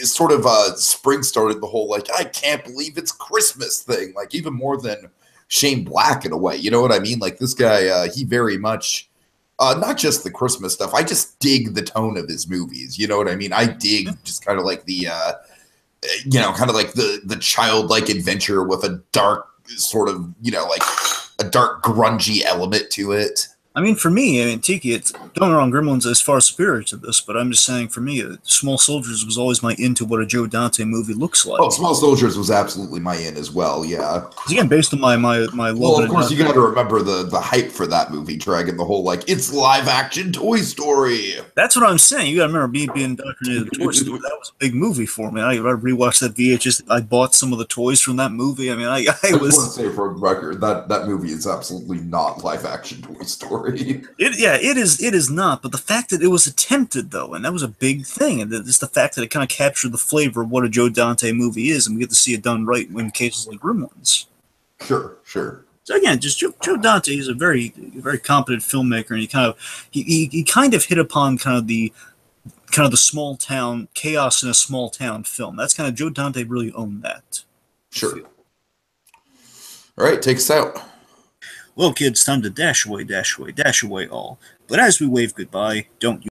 sort of spring started the whole, like, I can't believe it's Christmas thing, like even more than Shane Black in a way. You know what I mean? Like this guy, he very much, not just the Christmas stuff. I just dig the tone of his movies. You know what I mean? I dig just kind of like the, kind of like the childlike adventure with a dark sort of, like a dark grungy element to it. I mean, for me, I mean, Tiki, don't get me wrong, Gremlins is far superior to this, but I'm just saying, for me, Small Soldiers was always my into what a Joe Dante movie looks like. Oh, Small Soldiers was absolutely my in as well, yeah. Again, based on my love. Well, of course, you got to remember the hype for that movie, Dragon, the whole, like, it's live-action Toy Story. That's what I'm saying. You got to remember me being indoctrinated in Toy Story. That was a big movie for me. I rewatched that VHS. I bought some of the toys from that movie. I mean, I was. I want to say for the record that movie is absolutely not live-action Toy Story. It is not. But the fact that it was attempted, though, and that was a big thing, and it's the fact that it kind of captured the flavor of what a Joe Dante movie is, and we get to see it done right in cases like Gremlins. Sure. So again, just Joe Dante is a very competent filmmaker, and he kind of hit upon kind of the small town chaos in a small town film. That's kind of Joe Dante really owned that. Sure. All right, take us out. Well, kids, time to dash away all. But as we wave goodbye, don't you